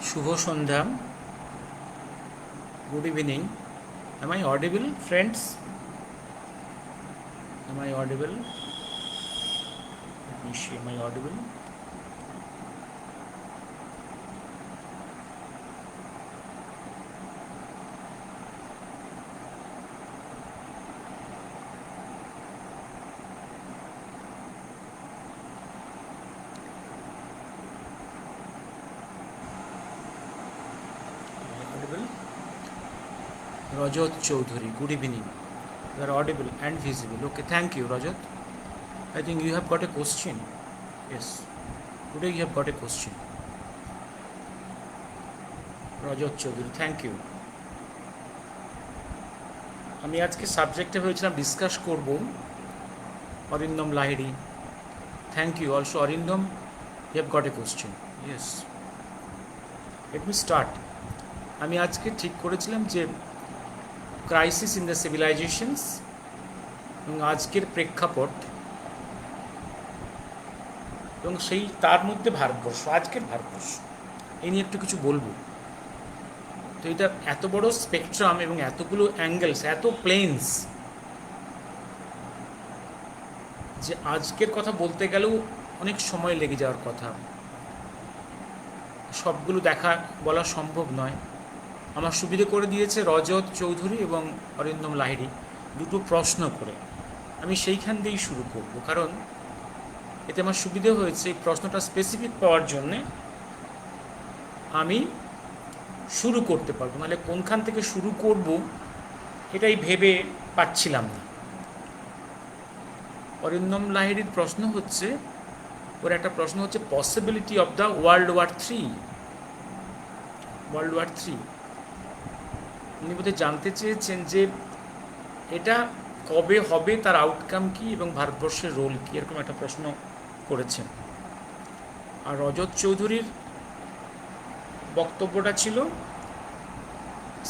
Shubho Sandhya, good evening. Am I audible, friends? Am I audible? Let me see. Am I audible? Audible? Rajat Chaudhary, good evening. You are audible and visible. Okay, thank you, Rajat. I think you have got a question. Yes. Today you have got a question. Rajat Chaudhary, thank you. আমি আজকে সাবজেক্টে ভেবেছিলাম discuss করব Arindam Lahiri. Thank you also Arindam, you have got a question. Yes, let me start. আমি আজকে ঠিক করেছিলাম যে ক্রাইসিস ইন দ্য সিভিলাইজেশনস এবং আজকের প্রেক্ষাপট এবং সেই তার মধ্যে ভারতবর্ষ, আজকের ভারতবর্ষ, এই নিয়ে একটু কিছু বলবো। তো এটা এত বড় স্পেকট্রাম এবং এতগুলো অ্যাঙ্গেলস, এত প্লেনস, যে আজকের কথা বলতে গেলেও অনেক সময় লেগে যাওয়ার কথা। সবগুলো দেখা বলা সম্ভব নয়। আমার সুবিধে করে দিয়েছে রজত চৌধুরী এবং অরিন্দম লাহিড়ী দুটো প্রশ্ন করে। আমি সেইখান দিয়েই শুরু করব, কারণ এতে আমার সুবিধে হয়েছে। এই প্রশ্নটা স্পেসিফিক পাওয়ার জন্যে আমি শুরু করতে পারবো, নাহলে কোনখান থেকে শুরু করব এটাই ভেবে পাচ্ছিলাম না। অরিন্দম লাহিড়ীর প্রশ্ন হচ্ছে, ওর একটা প্রশ্ন হচ্ছে possibility of the world war three. উনি বোধহয় জানতে চেয়েছেন যে এটা কবে হবে, তার আউটকাম কি এবং ভারতবর্ষের রোল কি, এরকম একটা প্রশ্ন করেছেন। আর রজত চৌধুরীর বক্তব্যটা ছিল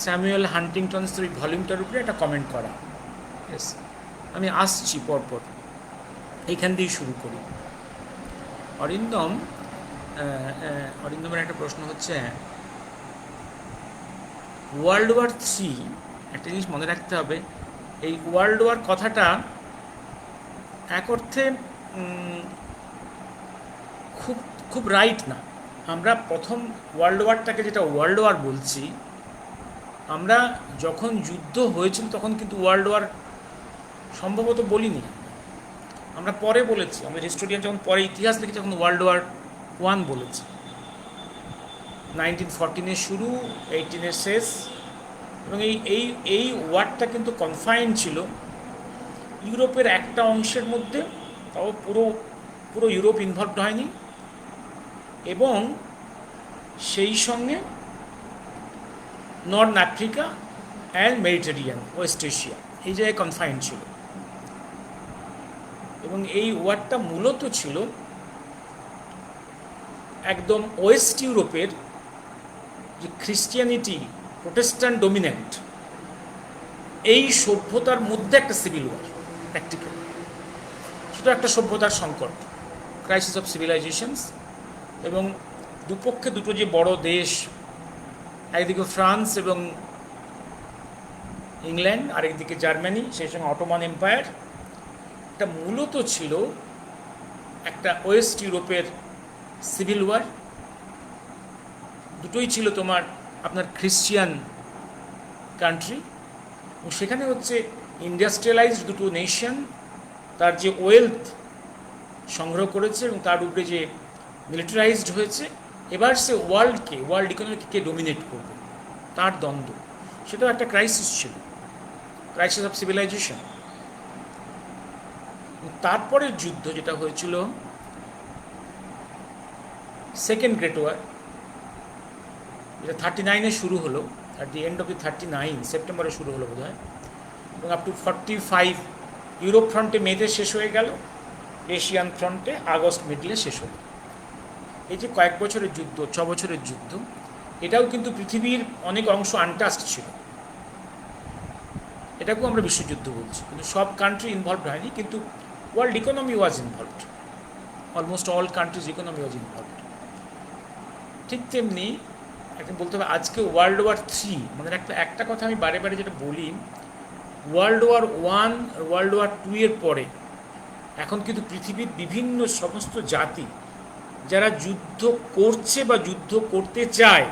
স্যামুয়েল হান্টিংটনস ওই ভলিউমটার উপরে একটা কমেন্ট করা। ইয়েস, আমি আসছি পরপর, এইখান দিয়েই শুরু করি। অরিন্দমের একটা প্রশ্ন হচ্ছে, ওয়ার্ল্ড ওয়ার থ্রি, একটা জিনিস মনে রাখতে হবে, এই ওয়ার্ল্ড ওয়ার কথাটা এক অর্থে খুব খুব রাইট না। আমরা প্রথম ওয়ার্ল্ড ওয়ারটাকে যেটা ওয়ার্ল্ড ওয়ার বলছি, আমরা যখন যুদ্ধ হয়েছিল তখন কিন্তু ওয়ার্ল্ড ওয়ার সম্ভবত বলিনি, আমরা পরে বলেছি। আমরা হিস্টোরিয়ান যখন পরে ইতিহাস লিখেছি তখন ওয়ার্ল্ড ওয়ার ওয়ান বলেছি। 1914 শুরু, 18 শেষ, এবং এই ওয়ারটা কিন্তু কনফাইন ছিল ইউরোপের একটা অংশের মধ্যে, তাও পুরো ইউরোপ ইনভলভড হয়নি, এবং সেই সঙ্গে north Africa and Mediterranean, West Asia, এই জায়গায় কনফাইন ছিল। এবং এই ওয়ারটা মূলত ছিল একদম ওয়েস্ট ইউরোপের যে খ্রিস্টিয়ানিটি, প্রোটেস্ট্যান্ট ডমিনেন্ট, এই সভ্যতার মধ্যে একটা সিভিল ওয়ার, প্র্যাকটিক্যাল। সেটা একটা সভ্যতার সংকট, ক্রাইসিস অফ সিভিলাইজেশনস। এবং দুপক্ষে দুটো যে বড় দেশ, একদিকে ফ্রান্স এবং ইংল্যান্ড, আরেকদিকে জার্মানি, সেই সঙ্গে অটোমান এম্পায়ার, এটা মূলত ছিল একটা ওয়েস্ট ইউরোপের সিভিল ওয়ার। দুটোই ছিল আপনার খ্রিস্টিয়ান কান্ট্রি, এবং সেখানে হচ্ছে ইন্ডাস্ট্রিয়ালাইজড দুটো নেশন তার যে ওয়েলথ সংগ্রহ করেছে এবং তার উপরে যে মিলিটারাইজড হয়েছে, এবার সে ওয়ার্ল্ড ইকোনমিকে ডোমিনেট করবে, তার দ্বন্দ্ব। সেটাও একটা ক্রাইসিস ছিল, ক্রাইসিস অফ সিভিলাইজেশন। তারপরের যুদ্ধ যেটা হয়েছিল সেকেন্ড গ্রেট ওয়ার, যেটা 39-এ শুরু হলো, at the end of the 39 সেপ্টেম্বরে শুরু হলো বোধ হয়, এবং আপ টু 45 ইউরোপ ফ্রন্টে মেতে শেষ হয়ে গেল, এশিয়ান ফ্রন্টে আগস্ট মিডলে শেষ হলো। এই যে কয়েক বছরের যুদ্ধ, 6 বছরের যুদ্ধ, এটাও কিন্তু পৃথিবীর অনেক অংশ আনটাস্ট ছিল। এটাকেও আমরা বিশ্বযুদ্ধ বলছি, কিন্তু সব কান্ট্রি ইনভলভড হয়নি, কিন্তু world economy was involved, almost all countries economy was involved. ঠিক তেমনি এখন বলতে হবে আজকে World War III, মানে একটা কথা আমি বারে বারে যেটা বলি, World War I, World War II এর পরে এখন কিন্তু পৃথিবীর বিভিন্ন সমস্ত জাতি যারা যুদ্ধ করছে বা যুদ্ধ করতে চায়,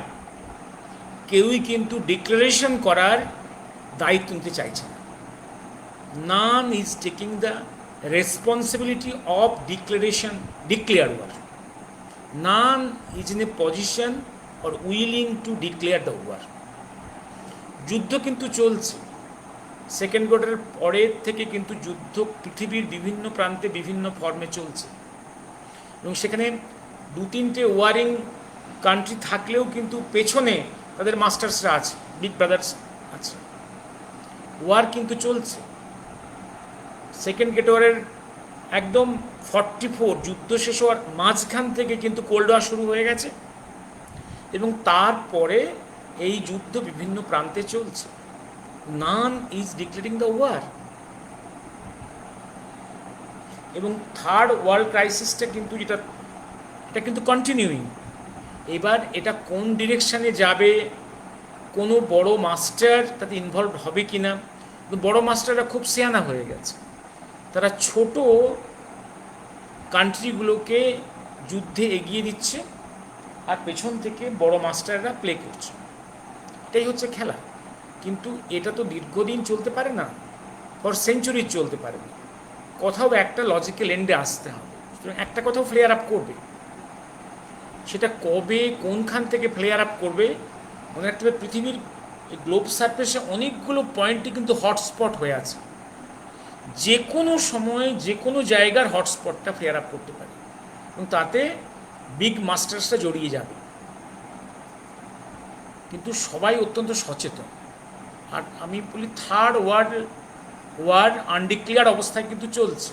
কেউই কিন্তু ডিক্লারেশন করার দায়িত্ব নিতে চাইছে না। None is taking the responsibility of declare war. None is in a position or willing to declare the war. যুদ্ধ কিন্তু চলছে। সেকেন্ড ওয়ার্ল্ডের পরের থেকে কিন্তু যুদ্ধ পৃথিবীর বিভিন্ন প্রান্তে বিভিন্ন ফর্মে চলছে, এবং সেখানে 2-3টে ওয়ারিং কান্ট্রি থাকলেও কিন্তু পেছনে তাদের মাস্টার্সরা আছে, বিগ ব্রাদার্স আছে। ওয়ার কিন্তু চলছে। সেকেন্ড গ্রেট ওয়ারের একদম 44 যুদ্ধ শেষ হওয়ার মাঝখান থেকে কিন্তু কোল্ড ওয়ার শুরু হয়ে গেছে, এবং তারপরে এই যুদ্ধ বিভিন্ন প্রান্তে চলছে। None is declaring the war. এবং থার্ড ওয়ার্ল্ড ক্রাইসিসটা কিন্তু এটা কিন্তু কন্টিনিউইং। এবার এটা কোন ডিরেকশানে যাবে, কোনো বড় মাস্টার তাতে ইনভলভ হবে কি না। বড় মাস্টাররা খুব সিয়ানা হয়ে গেছে, তারা ছোট কান্ট্রিগুলোকে যুদ্ধে এগিয়ে দিচ্ছে, আর পেছন থেকে বড় মাস্টাররা প্লে করছে। এটাই হচ্ছে খেলা। কিন্তু এটা তো দীর্ঘদিন চলতে পারে না, ফর সেঞ্চুরি চলতে পারে না। কোথাও একটা লজিক্যাল এন্ডে আসতে হবে। একটা কোথাও ফ্লেয়ার আপ করবে, সেটা কবে কোনখান থেকে ফ্লেয়ার আপ করবে মনে রাখতে হবে। পৃথিবীর গ্লোব সারফেসে অনেকগুলো পয়েন্টই কিন্তু হটস্পট হয়ে আছে। যে কোনো সময় যে কোনো জায়গার হটস্পটটা ফ্লেয়ার আপ করতে পারে, এবং তাতে বিগ মাস্টার্সটা জড়িয়ে যাবে। কিন্তু সবাই অত্যন্ত সচেতন। আর আমি বলি থার্ড ওয়ার আনডিক্লেয়ার অবস্থায় কিন্তু চলছে।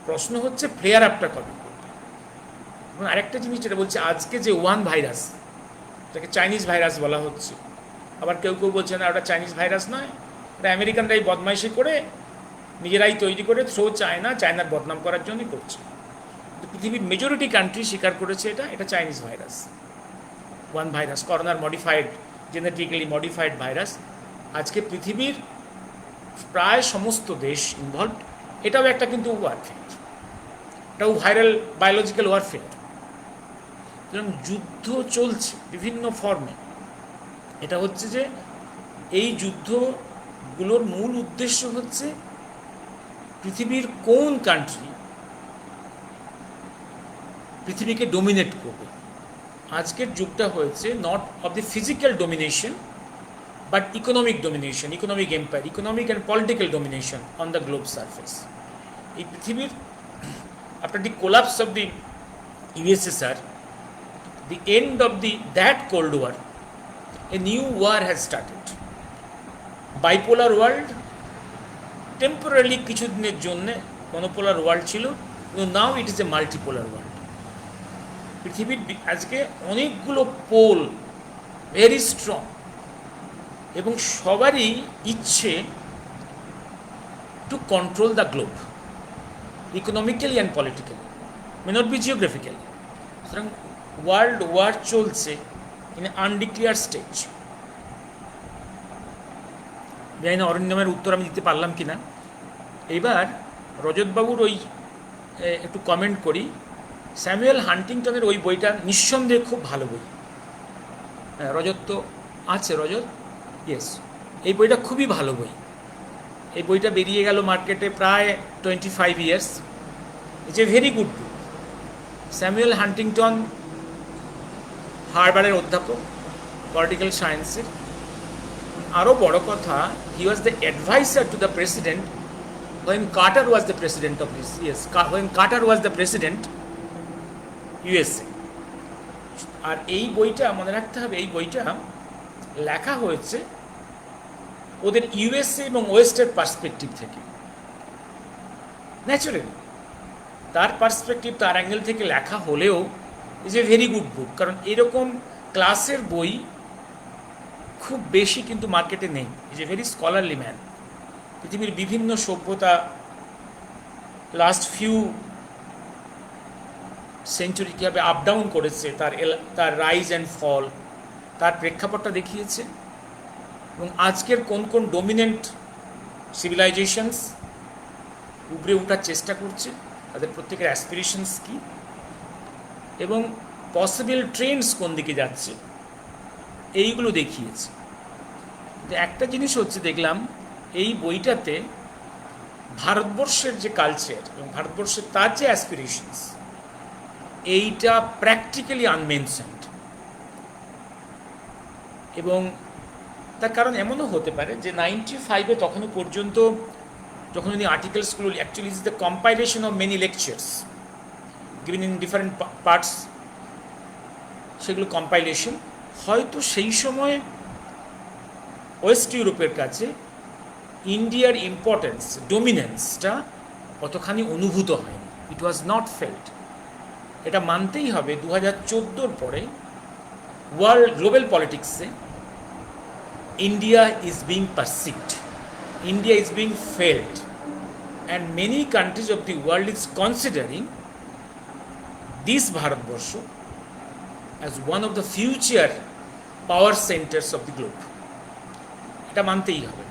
প্রশ্ন হচ্ছে ফ্লেয়ার আপটা কবে করবে। এবং আরেকটা জিনিস যেটা বলছে, আজকে যে ওয়ান ভাইরাস, এটাকে চাইনিজ ভাইরাস বলা হচ্ছে। আবার কেউ কেউ বলছে না ওটা চাইনিজ ভাইরাস নয়, এটা আমেরিকানরাই বদমাইশি করে নিজেরাই তৈরি করে থ্রো চায়নার বদনাম করার জন্যই করছে। পৃথিবীর মেজরিটি কান্ট্রি স্বীকার করেছে এটা চাইনিজ ভাইরাস, ওয়ান ভাইরাস, করোনার মডিফাইড, জেনেটিক্যালি মডিফাইড ভাইরাস। আজকে পৃথিবীর প্রায় সমস্ত দেশ ইনভলভড। এটাও একটা কিন্তু ওয়ারফেয়ার, এটাও ভাইরাল বায়োলজিক্যাল ওয়ারফেয়ার। সুতরাং যুদ্ধ চলছে বিভিন্ন ফর্মে। এটা হচ্ছে যে এই যুদ্ধগুলোর মূল উদ্দেশ্য হচ্ছে পৃথিবীর কোন কান্ট্রি পৃথিবীকে ডোমিনেট করবে। আজকের যুগটা হয়েছে not of the physical domination but economic domination, economic empire, economic and political domination on the globe surface. এই পৃথিবীর after the collapse of the USSR, the end of that Cold War, a new war has started. Bipolar world, temporarily কিছু দিনের জন্য মনোপোলার world ছিল, কিন্তু now it is a multipolar world. পৃথিবীর আজকে অনেকগুলো পোল ভেরি স্ট্রং, এবং সবারই ইচ্ছে to control the globe economically and politically, may not be geographically. সুতরাং ওয়ার্ল্ড ওয়ার চলছে ইন আনডিক্লেয়ার স্টেজ। জানি না অরিন্দমের উত্তর আমি দিতে পারলাম কি না। এইবার রজতবাবুর ওই একটু কমেন্ট করি। স্যামুয়েল হান্টিংটনের ওই বইটা নিঃসন্দেহে খুব ভালো বই। হ্যাঁ, রজত তো আছে, রজত, ইয়েস, এই বইটা খুবই ভালো বই। এই বইটা বেরিয়ে গেল মার্কেটে প্রায় 25 years. It's a very good book. Samuel Huntington হার্ভার্ডের অধ্যাপক, পলিটিক্যাল সায়েন্সের। আরও বড় কথা, he was the adviser to the president when Carter was the president of this, yes, when Carter was the president USA। আর এই বইটা মনে রাখতে হবে, এই বইটা লেখা হয়েছে ওদের USA এবং ওয়েস্টের পার্সপেক্টিভ থেকে। ন্যাচারালি তার পার্সপেক্টিভ, তার অ্যাঙ্গেল থেকে লেখা হলেও ইজ এ ভেরি গুড বুক। কারণ এরকম ক্লাসের বই খুব বেশি কিন্তু মার্কেটে নেই। Is a very scholarly man. পৃথিবীর বিভিন্ন সভ্যতা লাস্ট ফিউ সেঞ্চুরি কীভাবে আপ ডাউন করেছে, তার রাইজ অ্যান্ড ফল, তার প্রেক্ষাপটটা দেখিয়েছে। এবং আজকের কোন কোন ডোমিনেন্ট সিভিলাইজেশনস উপরে ওঠার চেষ্টা করছে, তাদের প্রত্যেকের অ্যাসপিরেশনস কী এবং পসিবল ট্রেন্ডস কোন দিকে যাচ্ছে, এইগুলো দেখিয়েছে। একটা জিনিস হচ্ছে, দেখলাম এই বইটাতে ভারতবর্ষের যে কালচার এবং ভারতবর্ষের তার যে অ্যাসপিরেশনস, এইটা প্র্যাকটিক্যালি আনমেনশনড। এবং তার কারণ এমনও হতে পারে যে 95-এ তখনও পর্যন্ত যখন উনি আর্টিকেলসগুলো, actually is the compilation of many lectures given in different parts, সেগুলো কম্পাইলেশন, হয়তো সেই সময় ওয়েস্ট ইউরোপের কাছে ইন্ডিয়ার ইম্পর্টেন্স, ডোমিনেন্সটা অতখানি অনুভূত হয়নি। It was not felt. এটা মানতেই হবে 2014 পরে ওয়ার্ল্ড গ্লোবাল পলিটিক্সে India is being perceived, India is being felt, and many countries of the world is considering this Bharatvarsha as one of the future power centers of the globe. এটা মানতেই হবে।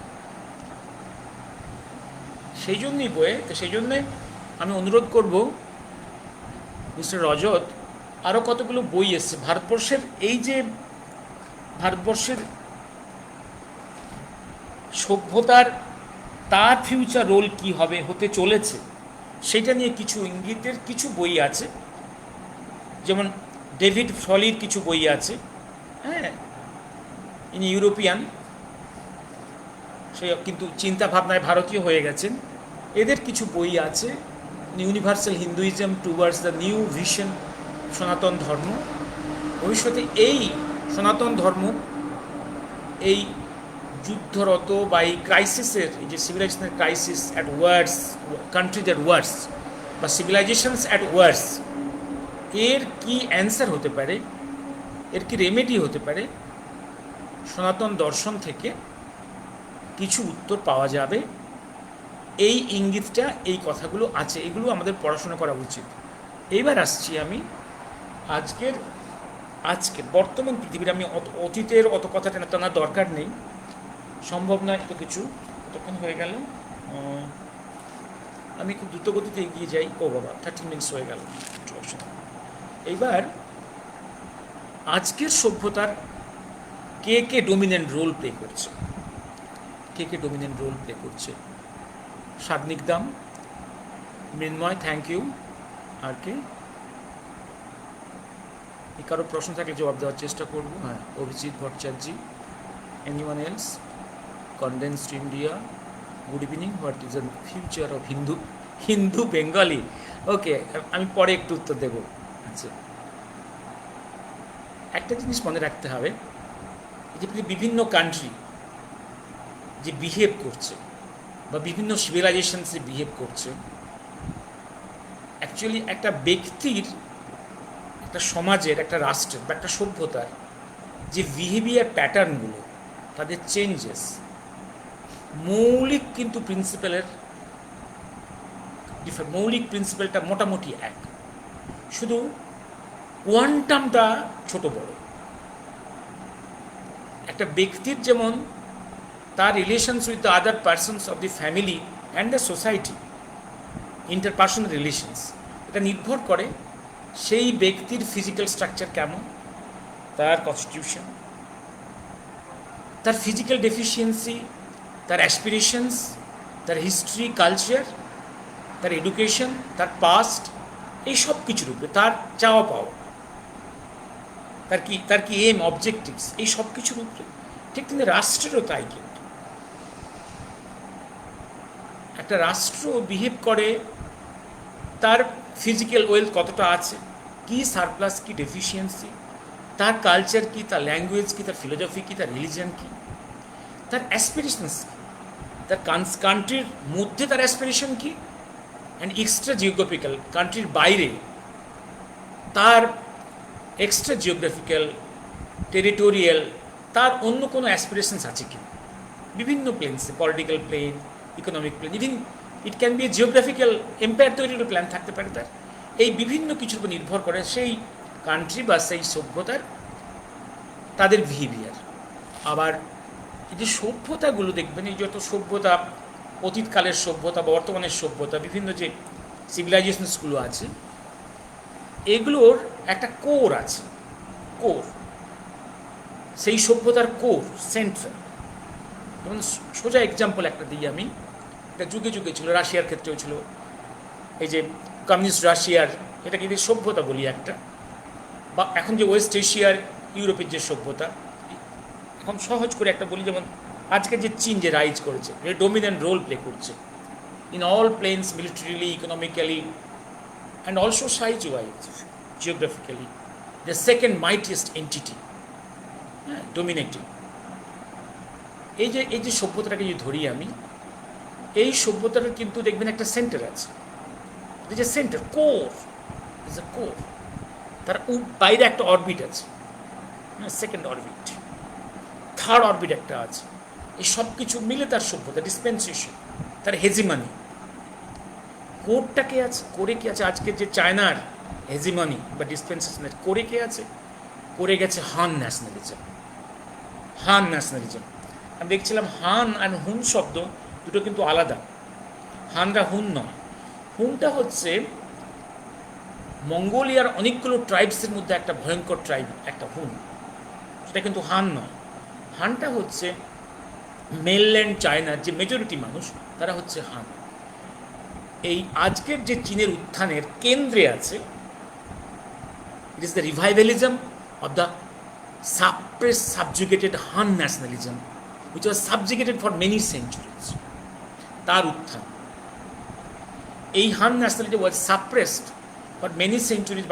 সেই জন্যই সেই জন্যে আমি অনুরোধ করব মিস্টার রজত, আরও কতগুলো বই এসছে ভারতবর্ষের, এই যে ভারতবর্ষের সভ্যতার তার ফিউচার রোল কি হবে, হতে চলেছে, সেটা নিয়ে কিছু ইঙ্গিতের কিছু বই আছে। যেমন ডেভিড ফলির কিছু বই আছে, হ্যাঁ, ইনি ইউরোপিয়ান, সে কিন্তু চিন্তা ভাবনায় ভারতীয় হয়ে গেছেন। এদের কিছু বই আছে, universal Hinduism towards the new vision, সনাতন ধর্ম। ভবিষ্যতে এই সনাতন ধর্ম এই যুদ্ধরত বা এই ক্রাইসিসের, এই যে সিভিলাইজেশনের crisis at wars, countries at wars বা সিভিলাইজেশনস অ্যাট ওয়ার্স, এর কি অ্যান্সার হতে পারে, এর কি রেমেডি হতে পারে, সনাতন দর্শন থেকে কিছু উত্তর পাওয়া যাবে। এই ইঙ্গিতটা, এই কথাগুলো আছে, এগুলো আমাদের পড়াশোনা করা উচিত। এইবার আসছি আমি আজকে বর্তমান পৃথিবীর, আমি অতীতের অত কথা টানার দরকার নেই, সম্ভব নয় এত কিছু, তখন হয়ে গেল। আমি খুব দ্রুতগতিতে এগিয়ে যাই। ও বাবা, 13 মিনিটস হয়ে গেল। এইবার আজকের সভ্যতার কে ডোমিনেন্ট রোল প্লে করছে, কে ডোমিনেন্ট রোল প্লে করছে? সাদনিকদাম, মৃন্ময়, থ্যাংক ইউ। আর কে? কারো প্রশ্ন থাকলে জবাব দেওয়ার চেষ্টা করব। হ্যাঁ, Abhijit Bhattacharya. Anyone else? Condensed India, good evening. What is the future of Hindu Bengali? Okay, আমি পরে একটু উত্তর দেবো। আচ্ছা, একটা জিনিস মনে রাখতে হবে, যে বিভিন্ন কান্ট্রি যে বিহেভ করছে বা বিভিন্ন সিভিলাইজেশনসে বিহেভ করছে, অ্যাকচুয়ালি একটা ব্যক্তির, একটা সমাজের, একটা রাষ্ট্রের বা একটা সভ্যতার যে বিহেভিয়ার প্যাটার্নগুলো, তাদের চেঞ্জেস, মৌলিক কিন্তু মৌলিক প্রিন্সিপালটা মোটামুটি এক, শুধু কোয়ান্টামটা ছোট বড়। একটা ব্যক্তির যেমন তার relations with the other persons of the family and the society, interpersonal relations, এটা নির্ভর করে সেই ব্যক্তির ফিজিক্যাল স্ট্রাকচার কেমন, তার কনস্টিটিউশন, তার ফিজিক্যাল ডেফিসিয়েন্সি, তার অ্যাসপিরেশনস, তার হিস্ট্রি, কালচার, তার এডুকেশন, তার পাস্ট, এই সব কিছুর উপরে তার চাওয়া পাওয়া, তার কি এম, অবজেক্টিভস, এই সব কিছুর উপরে। ঠিক কিন্তু রাষ্ট্রেরও তাই। কিন্তু একটা রাষ্ট্র বিহেভ করে তার ফিজিক্যাল ওয়েলথ কতটা আছে, কি সারপ্লাস, কি ডেফিসিয়েন্সি, তার কালচার কি, তার ল্যাঙ্গুয়েজ কি, তার ফিলোসফি কি, তার রিলিজিয়ান কি, তার অ্যাসপিরেশনস কি, তার কান্ট্রির মধ্যে তার অ্যাসপিরেশন কি, অ্যান্ড এক্সট্রা জিওগ্রাফিক্যাল, কান্ট্রির বাইরে তার এক্সট্রা জিওগ্রাফিক্যাল, টেরিটোরিয়াল, তার অন্য কোনো অ্যাসপিরেশনস আছে কি, বিভিন্ন প্লেনসে, political plane, economic plane, even it can be a geographical empire তৈরিরও প্ল্যান থাকতে পারে তার। এই বিভিন্ন কিছুর উপর নির্ভর করে সেই কান্ট্রি বা সেই সভ্যতার তাদের বিহেভিয়ার। আবার এই যে সভ্যতাগুলো দেখবেন, এই যত সভ্যতা, অতীতকালের সভ্যতা, বর্তমানের সভ্যতা, বিভিন্ন যে সিভিলাইজেশনসগুলো আছে, এগুলোর একটা কোর আছে। কোর, সেই সভ্যতার কোর, সেন্ট্রাল। যেমন সোজা এক্সাম্পল একটা দিই আমি, এটা যুগে যুগে ছিল, রাশিয়ার ক্ষেত্রেও ছিল। এই যে কমিউনিস্ট রাশিয়ার, এটা কিন্তু সভ্যতা বলি একটা, বা এখন যে ওয়েস্ট এশিয়ার, ইউরোপের যে সভ্যতা, এখন সহজ করে একটা বলি, যেমন আজকে যে চীন যে রাইজ করেছে, ডোমিনেন্ট রোল প্লে করছে in all planes, militarily, economically, and also size wise, geographically, the second mightiest entity, হ্যাঁ, ডোমিনেটিং। এই যে সভ্যতাটাকে যদি ধরি আমি, এই সভ্যতাটার কিন্তু দেখবেন একটা সেন্টার আছে, এই যে centre, core, is a core. তার বাইরে একটা অরবিট আছে, সেকেন্ড অরবিট, থার্ড অরবিট একটা আছে। এই সব কিছু মিলে তার সভ্যতা, ডিসপেন্সেশন, তার হেজিমানি। কোরটা কে আছে, করে কে আছে? আজকে যে চায়নার হেজিমানি বা ডিসপেন্সেশনের করে কে আছে? করে গেছে হান ন্যাশনালিজম। হান ন্যাশনালিজম, আমি দেখছিলাম হান আর হুন শব্দ দুটো কিন্তু আলাদা। হানরা হুন নয়। হুনটা হচ্ছে মঙ্গোলিয়ার অনেকগুলো ট্রাইবসের মধ্যে একটা ভয়ঙ্কর ট্রাইব, একটা হুন। সেটা কিন্তু হান নয়। হানটা হচ্ছে মেনল্যান্ড চায়নার যে মেজরিটি মানুষ, তারা হচ্ছে হান। এই আজকের যে চীনের উত্থানের কেন্দ্রে আছে, it is the revivalism of the suppressed, subjugated Han nationalism, which was subjugated for many centuries. তার উত্থান। এই Han nationalism was suppressed for many centuries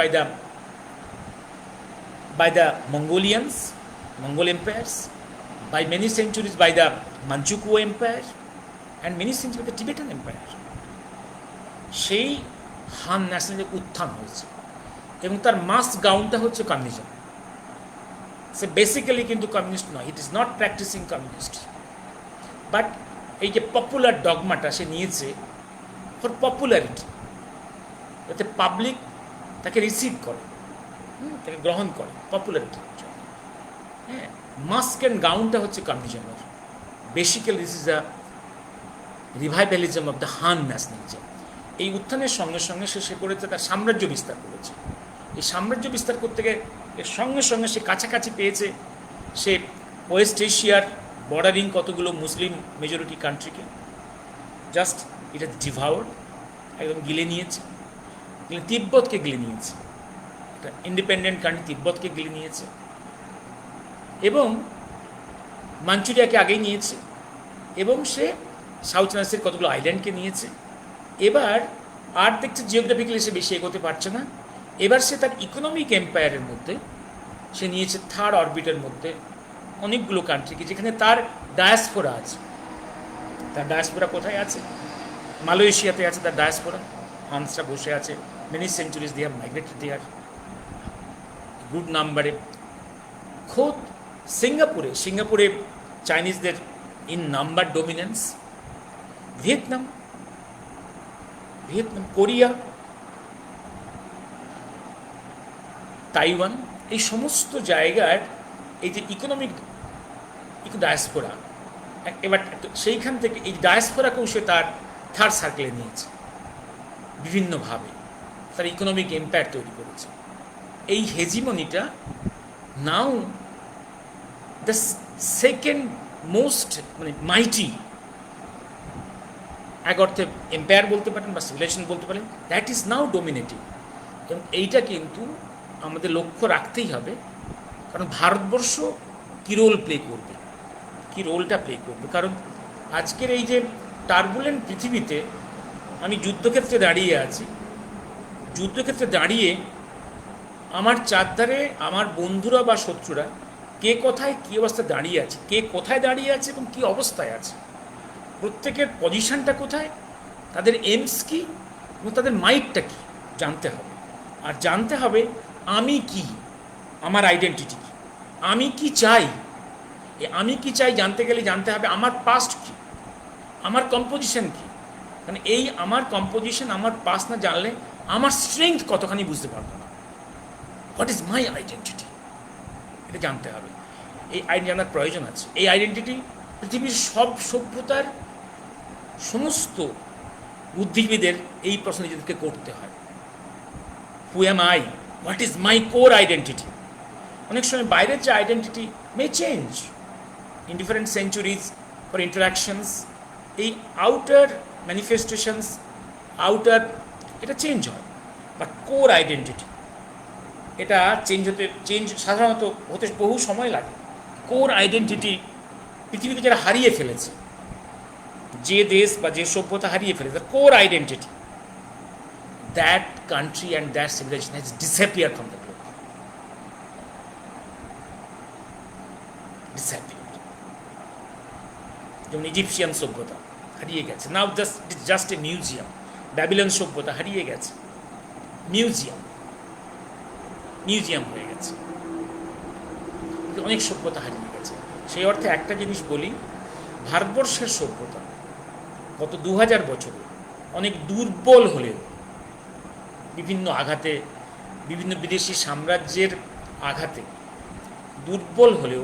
by the Mongolians, Mongol empires, by many centuries by the Manchukuo empire, and many centuries by the Tibetan empire. সেই Han nationalism উত্থান হয়েছে, এবং তার mass গ্রাউন্ডটা হচ্ছে কমিউনিজম। সে বেসিক্যালি কিন্তু communist নয়, it is not practising communist, but এই যে পপুলার ডগমাটা সে নিয়েছে ফর পপুলারিটি, যাতে পাবলিক তাকে রিসিভ করে, তাকে গ্রহণ করে পপুলারিটির জন্য। হ্যাঁ, মাস্ক অ্যান্ড গাউনটা হচ্ছে কমিউনিজমের। Basically this is a revivalism of the Han nationalism. এই উত্থানের সঙ্গে সঙ্গে সে করেছে তার সাম্রাজ্য বিস্তার করেছে। এই সাম্রাজ্য বিস্তার করতে গিয়ে এর সঙ্গে সঙ্গে সে কাছাকাছি পেয়েছে, সে ওয়েস্ট এশিয়ার বর্ডারিং কতগুলো মুসলিম মেজরিটি কান্ট্রিকে জাস্ট এটা ডিভাউড, একদম গিলে নিয়েছে। তিব্বতকে গিলে নিয়েছে, একটা ইন্ডিপেন্ডেন্ট কান্ট্রি তিব্বতকে গিলে নিয়েছে, এবং মাঞ্চুরিয়াকে আগেই নিয়েছে, এবং সে সাউথ চায়না সির কতগুলো আইল্যান্ডকে নিয়েছে। এবার আর দেখছে জিওগ্রাফিক্যালি সে বেশি এগোতে পারছে না। এবার সে তার ইকোনমিক এম্পায়ারের মধ্যে সে নিয়েছে থার্ড অরবিটের মধ্যে অনেকগুলো কান্ট্রিকে, যেখানে তার ডায়াসপোরা আছে। তার ডায়াসপোরা কোথায় আছে? মালয়েশিয়াতে আছে তার ডায়াসপোরা। হান্সরা বসে আছে, many centuries they have migrated there good নাম্বারে। খোদ সিঙ্গাপুরে চাইনিজদের in number dominance. Vietnam, Korea, Taiwan, এই সমস্ত জায়গার এই যে ইকোনমিক ডায়াসপোরা, এবার সেইখান থেকে এই ডায়াসপোরাকেও সে তার থার্ড সার্কেলে নিয়েছে, বিভিন্নভাবে তার ইকোনমিক এম্পায়ার তৈরি করেছে। এই হেজিমনিটা নাও দ্য সেকেন্ড মোস্ট মাইটি, এক অর্থে এম্পায়ার বলতে পারেন বা সিভিলাইজেশন বলতে পারেন, দ্যাট ইজ নাও ডোমিনেটিং। এবং এইটা কিন্তু আমাদের লক্ষ্য রাখতেই হবে, কারণ ভারতবর্ষ কী রোল প্লে করবে, কী রোলটা প্লে করবে। কারণ আজকের এই যে টার্বুলেন্ট পৃথিবীতে আমি যুদ্ধক্ষেত্রে দাঁড়িয়ে আছি, যুদ্ধক্ষেত্রে দাঁড়িয়ে আমার চারধারে আমার বন্ধুরা বা শত্রুরা কে কোথায় কী অবস্থায় দাঁড়িয়ে আছে, কে কোথায় দাঁড়িয়ে আছে এবং কী অবস্থায় আছে, প্রত্যেকের পজিশনটা কোথায়, তাদের এমস কী এবং তাদের মাইটটা কী জানতে হবে। আর জানতে হবে আমি কি, আমার আইডেন্টিটি কী, আমি কি চাই। আমি কি চাই জানতে গেলে জানতে হবে আমার পাস্ট কী, আমার কম্পোজিশন কী। কারণ এই আমার কম্পোজিশন, আমার পাস্ট না জানলে আমার স্ট্রেংথ কতখানি বুঝতে পারবো না। হোয়াট ইজ মাই আইডেন্টিটি, এটা জানতে হবে। এই আইন জানার প্রয়োজন আছে। এই আইডেন্টিটি পৃথিবীর সব সভ্যতার সমস্ত বুদ্ধিজীবীদের এই প্রশ্ন নিজেদেরকে করতে হয়। Who am I, what is my core identity. অনেক সময় বাইরের যে identity may change in different centuries for interactions, এই আউটার ম্যানিফেস্টেশনস, আউটার, এটা চেঞ্জ হয়, বাট কোর আইডেন্টিটি এটা চেঞ্জ সাধারণত হতে বহু সময় লাগে। কোর আইডেন্টিটি পৃথিবীকে যারা হারিয়ে ফেলেছে, যে দেশ বা যে সভ্যতা হারিয়ে ফেলেছে, core identity, that country and that civilisation has disappeared from the globe. Disappeared. যেমন ইজিপশিয়ান সভ্যতা হারিয়ে গেছে, now just a museum. Babylon সভ্যতা হারিয়ে গেছে, মিউজিয়াম হয়ে গেছে। অনেক সভ্যতা হারিয়ে গেছে। সেই অর্থে একটা জিনিস বলি, ভারতবর্ষের সভ্যতা গত 2000 বছরে অনেক দুর্বল হলেও, বিভিন্ন আঘাতে, বিভিন্ন বিদেশি সাম্রাজ্যের আঘাতে দুর্বল হলেও,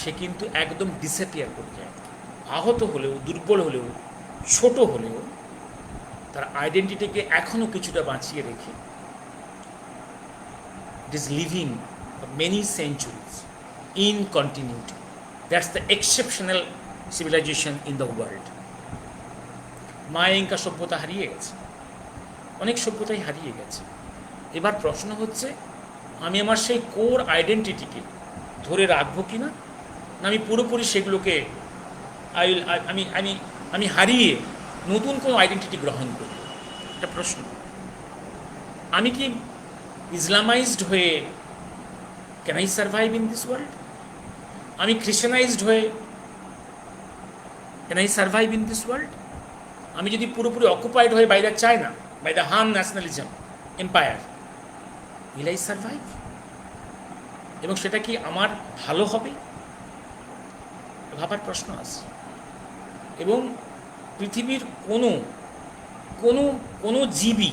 সে কিন্তু একদম ডিসঅ্যাপিয়ার করে যায়। আহত হলেও, দুর্বল হলেও, ছোট হলেও তার আইডেন্টিটিকে এখনও কিছুটা বাঁচিয়ে রেখে it is living for many centuries in continuity. That's the exceptional civilization in the world. মায়াঙ্কা সভ্যতা হারিয়ে গেছে, অনেক সভ্যতাই হারিয়ে গেছে। এবার প্রশ্ন হচ্ছে, আমি আমার সেই কোর আইডেন্টিটিকে ধরে রাখবো কি না, না আমি পুরোপুরি সেগুলোকে আমি হারিয়ে নতুন কোনো আইডেন্টিটি গ্রহণ করব? এটা প্রশ্ন। আমি কি ইসলামাইজড হয়ে can I survive in this world? আমি খ্রিস্টানাইজড হয়ে can I survive in this world? আমি যদি পুরোপুরি অকুপাইড হয়ে বাইরে China, by the Han nationalism empire, will I survive? এবং সেটা কি আমার ভালো হবে? ভাবার প্রশ্ন আছে। এবং পৃথিবীর কোনো জীবী,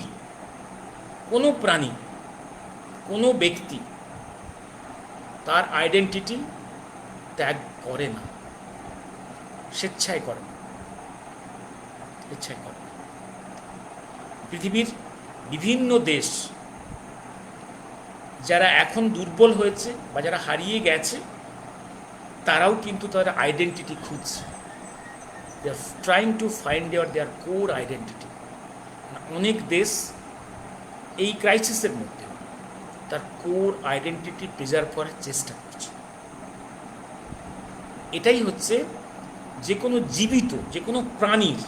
কোনো প্রাণী, কোনো ব্যক্তি তার আইডেন্টিটি ত্যাগ করে না, স্বেচ্ছায় করে না, ইচ্ছায় করে না। পৃথিবীর বিভিন্ন দেশ যারা এখন দুর্বল হয়েছে বা যারা হারিয়ে গেছে, তারাও কিন্তু তার আইডেন্টিটি খুঁজছে। They are trying to find their core identity. অনেক দেশ এই ক্রাইসিসের মধ্যে তার কোর আইডেন্টিটি প্রিজার্ভ করার চেষ্টা করছে। এটাই হচ্ছে যে কোনো জীবিত, যে কোনো প্রাণীর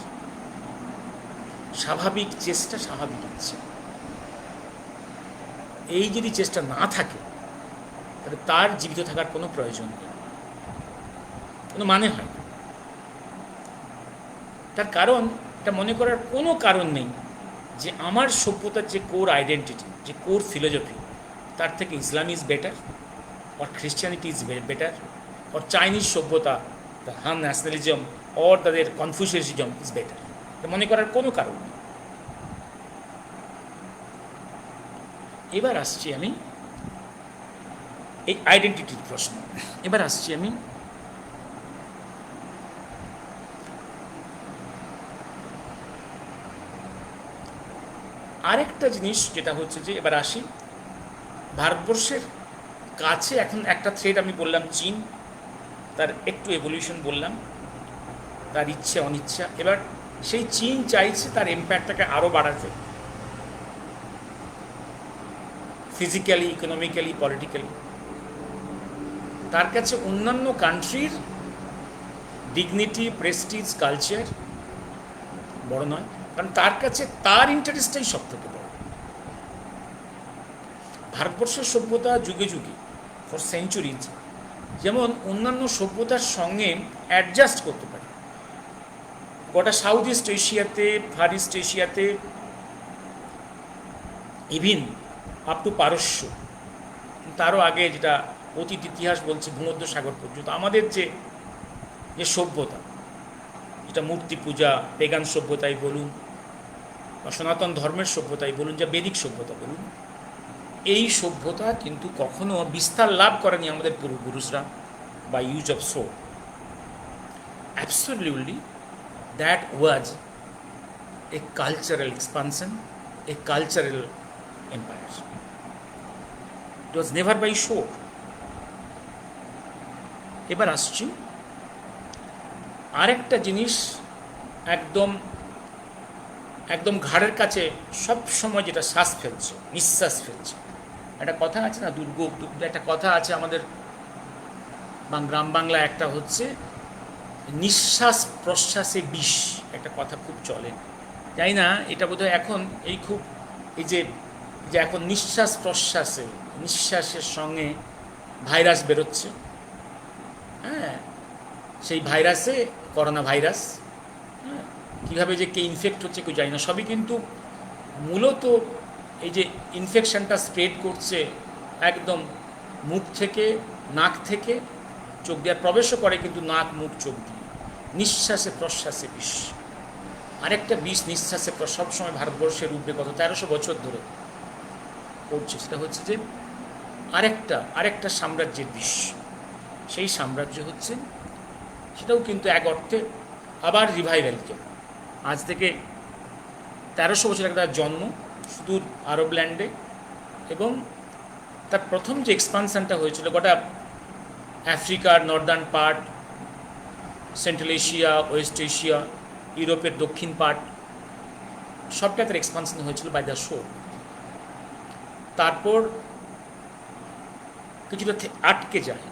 স্বাভাবিক চেষ্টা, স্বাভাবিক ইচ্ছে। এই যদি চেষ্টা না থাকে, তাহলে তার জীবিত থাকার কোনো প্রয়োজন নেই, কোনো মানে হয় না। তার কারণ, এটা মনে করার কোনো কারণ নেই যে আমার সভ্যতার যে কোর আইডেন্টিটি, যে কোর ফিলোসফি, তার থেকে Islam is better, or Christianity is better, or Chinese সভ্যতা, দ্য হান ন্যাশনালিজম, অর তাদের কনফুসিয়ানিজম ইজ বেটার। এটা মনে করার কোনো কারণ নেই। এবার আসছি আমি এই আইডেন্টিটির প্রশ্ন। এবার আসছি আমি আরেকটা জিনিস, যেটা হচ্ছে যে, এবার আসি ভারতবর্ষের কাছে এখন একটা থ্রেড আমি বললাম চীন, তার একটু এভলিউশন বললাম, তার ইচ্ছে অনিচ্ছা। এবার সেই চীন চাইছে তার ইম্প্যাক্টটাকে আরও বাড়াতে, ফিজিক্যালি, ইকোনমিক্যালি, পলিটিক্যালি। তার কাছে অন্যান্য কান্ট্রির ডিগনিটি, প্রেস্টিজ, কালচার বড় নয়, কারণ তার কাছে তার ইন্টারেস্টটাই সব থেকে বড়। ভারতবর্ষের সভ্যতা যুগে যুগে, ফর সেঞ্চুরিজ, যেমন অন্যান্য সভ্যতার সঙ্গে অ্যাডজাস্ট করতে পারে। গোটা সাউথ ইস্ট এশিয়াতে, ফার ইস্ট এশিয়াতে, ইভিন আপ টু পারস্য, তারও আগে, যেটা অতীত ইতিহাস বলছে ভূমধ্য সাগর পর্যন্ত, আমাদের যে সভ্যতা, যেটা মূর্তি পূজা, পেগান সভ্যতাই বলুন, বা সনাতন ধর্মের সভ্যতাই বলুন, যা বেদিক সভ্যতা বলুন, এই সভ্যতা কিন্তু কখনো বিস্তার লাভ করেনি আমাদের পূর্বপুরুষরা বা use of so. Absolutely that was a cultural expansion, a cultural empire. It was never by show. এবার আসছি আরেকটা জিনিস, একদম একদম ঘাড়ের কাছে সব সময় যেটা শ্বাস ফেলছে, নিঃশ্বাস ফেলছে। একটা কথা আছে না, একটা কথা আছে আমাদের গ্রাম বাংলা, একটা হচ্ছে নিঃশ্বাস প্রশ্বাসে বিষ, একটা কথা খুব চলে। জানি না এটা বোধহয় এখন এই যে এখন নিঃশ্বাসের সঙ্গে ভাইরাস বেরোচ্ছে। হ্যাঁ, সেই ভাইরাসে করোনা ভাইরাস, হ্যাঁ, কীভাবে যে কে ইনফেক্ট হচ্ছে কেউ জানি না। সবই কিন্তু মূলত এই যে ইনফেকশনটা স্প্রেড করছে একদম মুখ থেকে, নাক থেকে চোখ দিয়ে, আর প্রবেশও করে কিন্তু নাক, মুখ, চোখ দিয়ে। নিঃশ্বাসে প্রশ্বাসে বিষ। আরেকটা বিষ নিঃশ্বাসে সবসময় ভারতবর্ষের উপরে গত 1300 বছর ধরে পড়ছে, সেটা হচ্ছে যে আরেকটা সাম্রাজ্যের বিষ। সেই সাম্রাজ্য হচ্ছে, সেটাও কিন্তু এক অর্থে আবার রিভাইভ্যালকে। আজ থেকে 1300 বছর একটা জন্ম সুদূর আরব ল্যান্ডে, এবং তার প্রথম যে এক্সপানশনটা হয়েছিল গোটা আফ্রিকার Northern part, central Asia, West Asia, ইউরোপের দক্ষিণ পার্ট, সবটা তার এক্সপানশন হয়েছিল বাই দ্য শো। তারপর কিছুটা আটকে যায়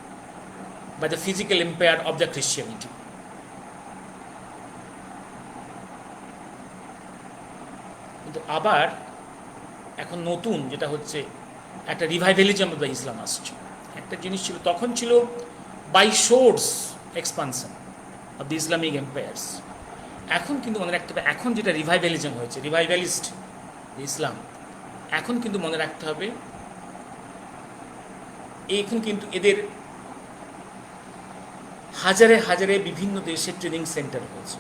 by the physical empire of the Christianity. কিন্তু আবার এখন নতুন যেটা হচ্ছে একটা রিভাইভ্যালিজম অফ দ্য ইসলাম আসছে। একটা জিনিস ছিল, তখন ছিল by source expansion of the Islamic empires. এখন কিন্তু মনে রাখতে হবে, এখন যেটা রিভাইভ্যালিজম হয়েছে, রিভাইভ্যালিস্ট ইসলাম, এখন কিন্তু মনে রাখতে হবে এখন কিন্তু এদের হাজারে হাজারে বিভিন্ন দেশে ট্রেনিং সেন্টার হয়েছে।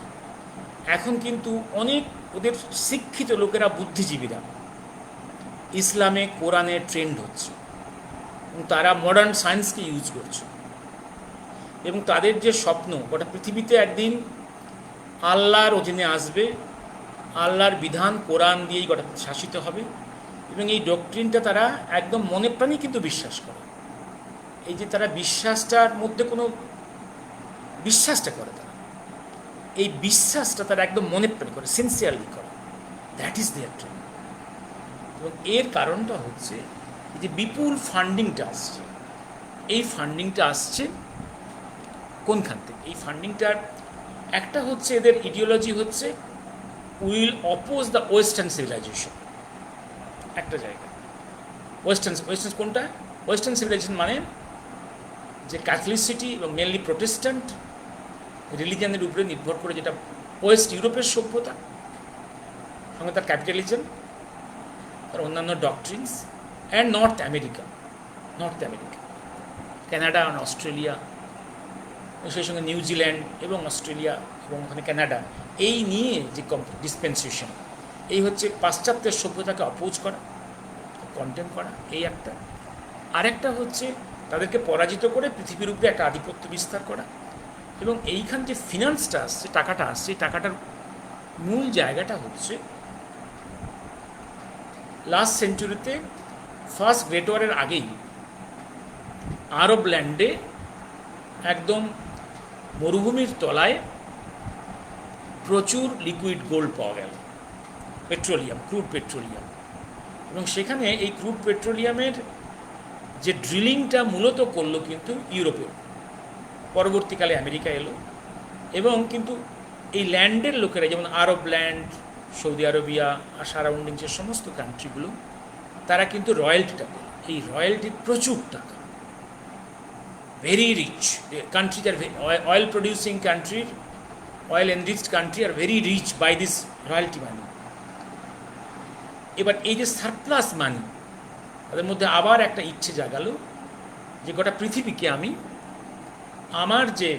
এখন কিন্তু অনেক ওদের শিক্ষিত লোকেরা, বুদ্ধিজীবীরা ইসলামে, কোরআনে ট্রেন্ড হচ্ছে, এবং তারা মডার্ন সায়েন্সকে ইউজ করছে। এবং তাদের যে স্বপ্ন, গোটা পৃথিবীতে একদিন আল্লাহর অধীনে আসবে, আল্লাহর বিধান কোরআন দিয়েই গোটা শাসিত হবে, এবং এই ডক্ট্রিনটা তারা একদম মনে প্রাণে কিন্তু বিশ্বাস করে। এই যে তারা বিশ্বাসটার মধ্যে কোনো বিশ্বাসটা করে, তারা এই বিশ্বাসটা তারা একদম মনে প্রাণে করে, সিনসিয়ারলি করে। That is their train. এবং এর কারণটা হচ্ছে যে বিপুল ফান্ডিংটা আসছে। এই ফান্ডিংটা আসছে কোনখান থেকে? এই ফান্ডিংটার একটা হচ্ছে, এদের ইডিওলজি হচ্ছে will oppose the western civilisation. একটা জায়গা ওয়েস্টার্ন কোনটা? ওয়েস্টার্ন সিভিলাইজেশন মানে যে ক্যাথলিসিটি এবং মেনলি প্রোটেস্ট্যান্ট রিলিজিয়ানের উপরে নির্ভর করে, যেটা ওয়েস্ট ইউরোপের সভ্যতা, সঙ্গে তার ক্যাপিটালিজম, তার অন্যান্য doctrines, and North America, Canada আর অস্ট্রেলিয়া, সেই সঙ্গে নিউজিল্যান্ড এবং অস্ট্রেলিয়া এবং ওখানে কানাডা, এই নিয়ে যে ডিসপেন্সেশন, এই হচ্ছে পাশ্চাত্যের সভ্যতাকে অপোজ করা, কন্টেম করা, এই একটা। আরেকটা হচ্ছে তাদেরকে পরাজিত করে পৃথিবীর উপরে একটা আধিপত্য বিস্তার করা। এবং এইখান যে ফিনান্সটা আসছে, টাকাটা আসছে, টাকাটার মূল জায়গাটা হচ্ছে লাস্ট সেঞ্চুরিতে, ফার্স্ট গ্রেট ওয়ারের আগেই আরব ল্যান্ডে একদম মরুভূমির তলায় প্রচুর লিকুইড গোল্ড পাওয়া গেল, পেট্রোলিয়াম, ক্রুড পেট্রোলিয়াম। এবং সেখানে এই ক্রুড পেট্রোলিয়ামের যে ড্রিলিংটা মূলত করলো কিন্তু ইউরোপে, পরবর্তীকালে আমেরিকা এলো। এবং কিন্তু এই ল্যান্ডের লোকেরা, যেমন আরব ল্যান্ড, সৌদি আরবিয়া আর সারাউন্ডিংসের সমস্ত কান্ট্রিগুলো, তারা কিন্তু রয়্যালটিটা পেল। এই রয়্যালটির প্রচুর টাকা, ভেরি রিচ কান্ট্রি, আর অয়েল প্রডিউসিং কান্ট্রির, অয়েল এনরিচড কান্ট্রি আর very rich by this royalty money. এবার এই যে সারপ্লাস মানি, তাদের মধ্যে আবার একটা ইচ্ছে জাগালো যে গোটা পৃথিবীকে আমি আমার যে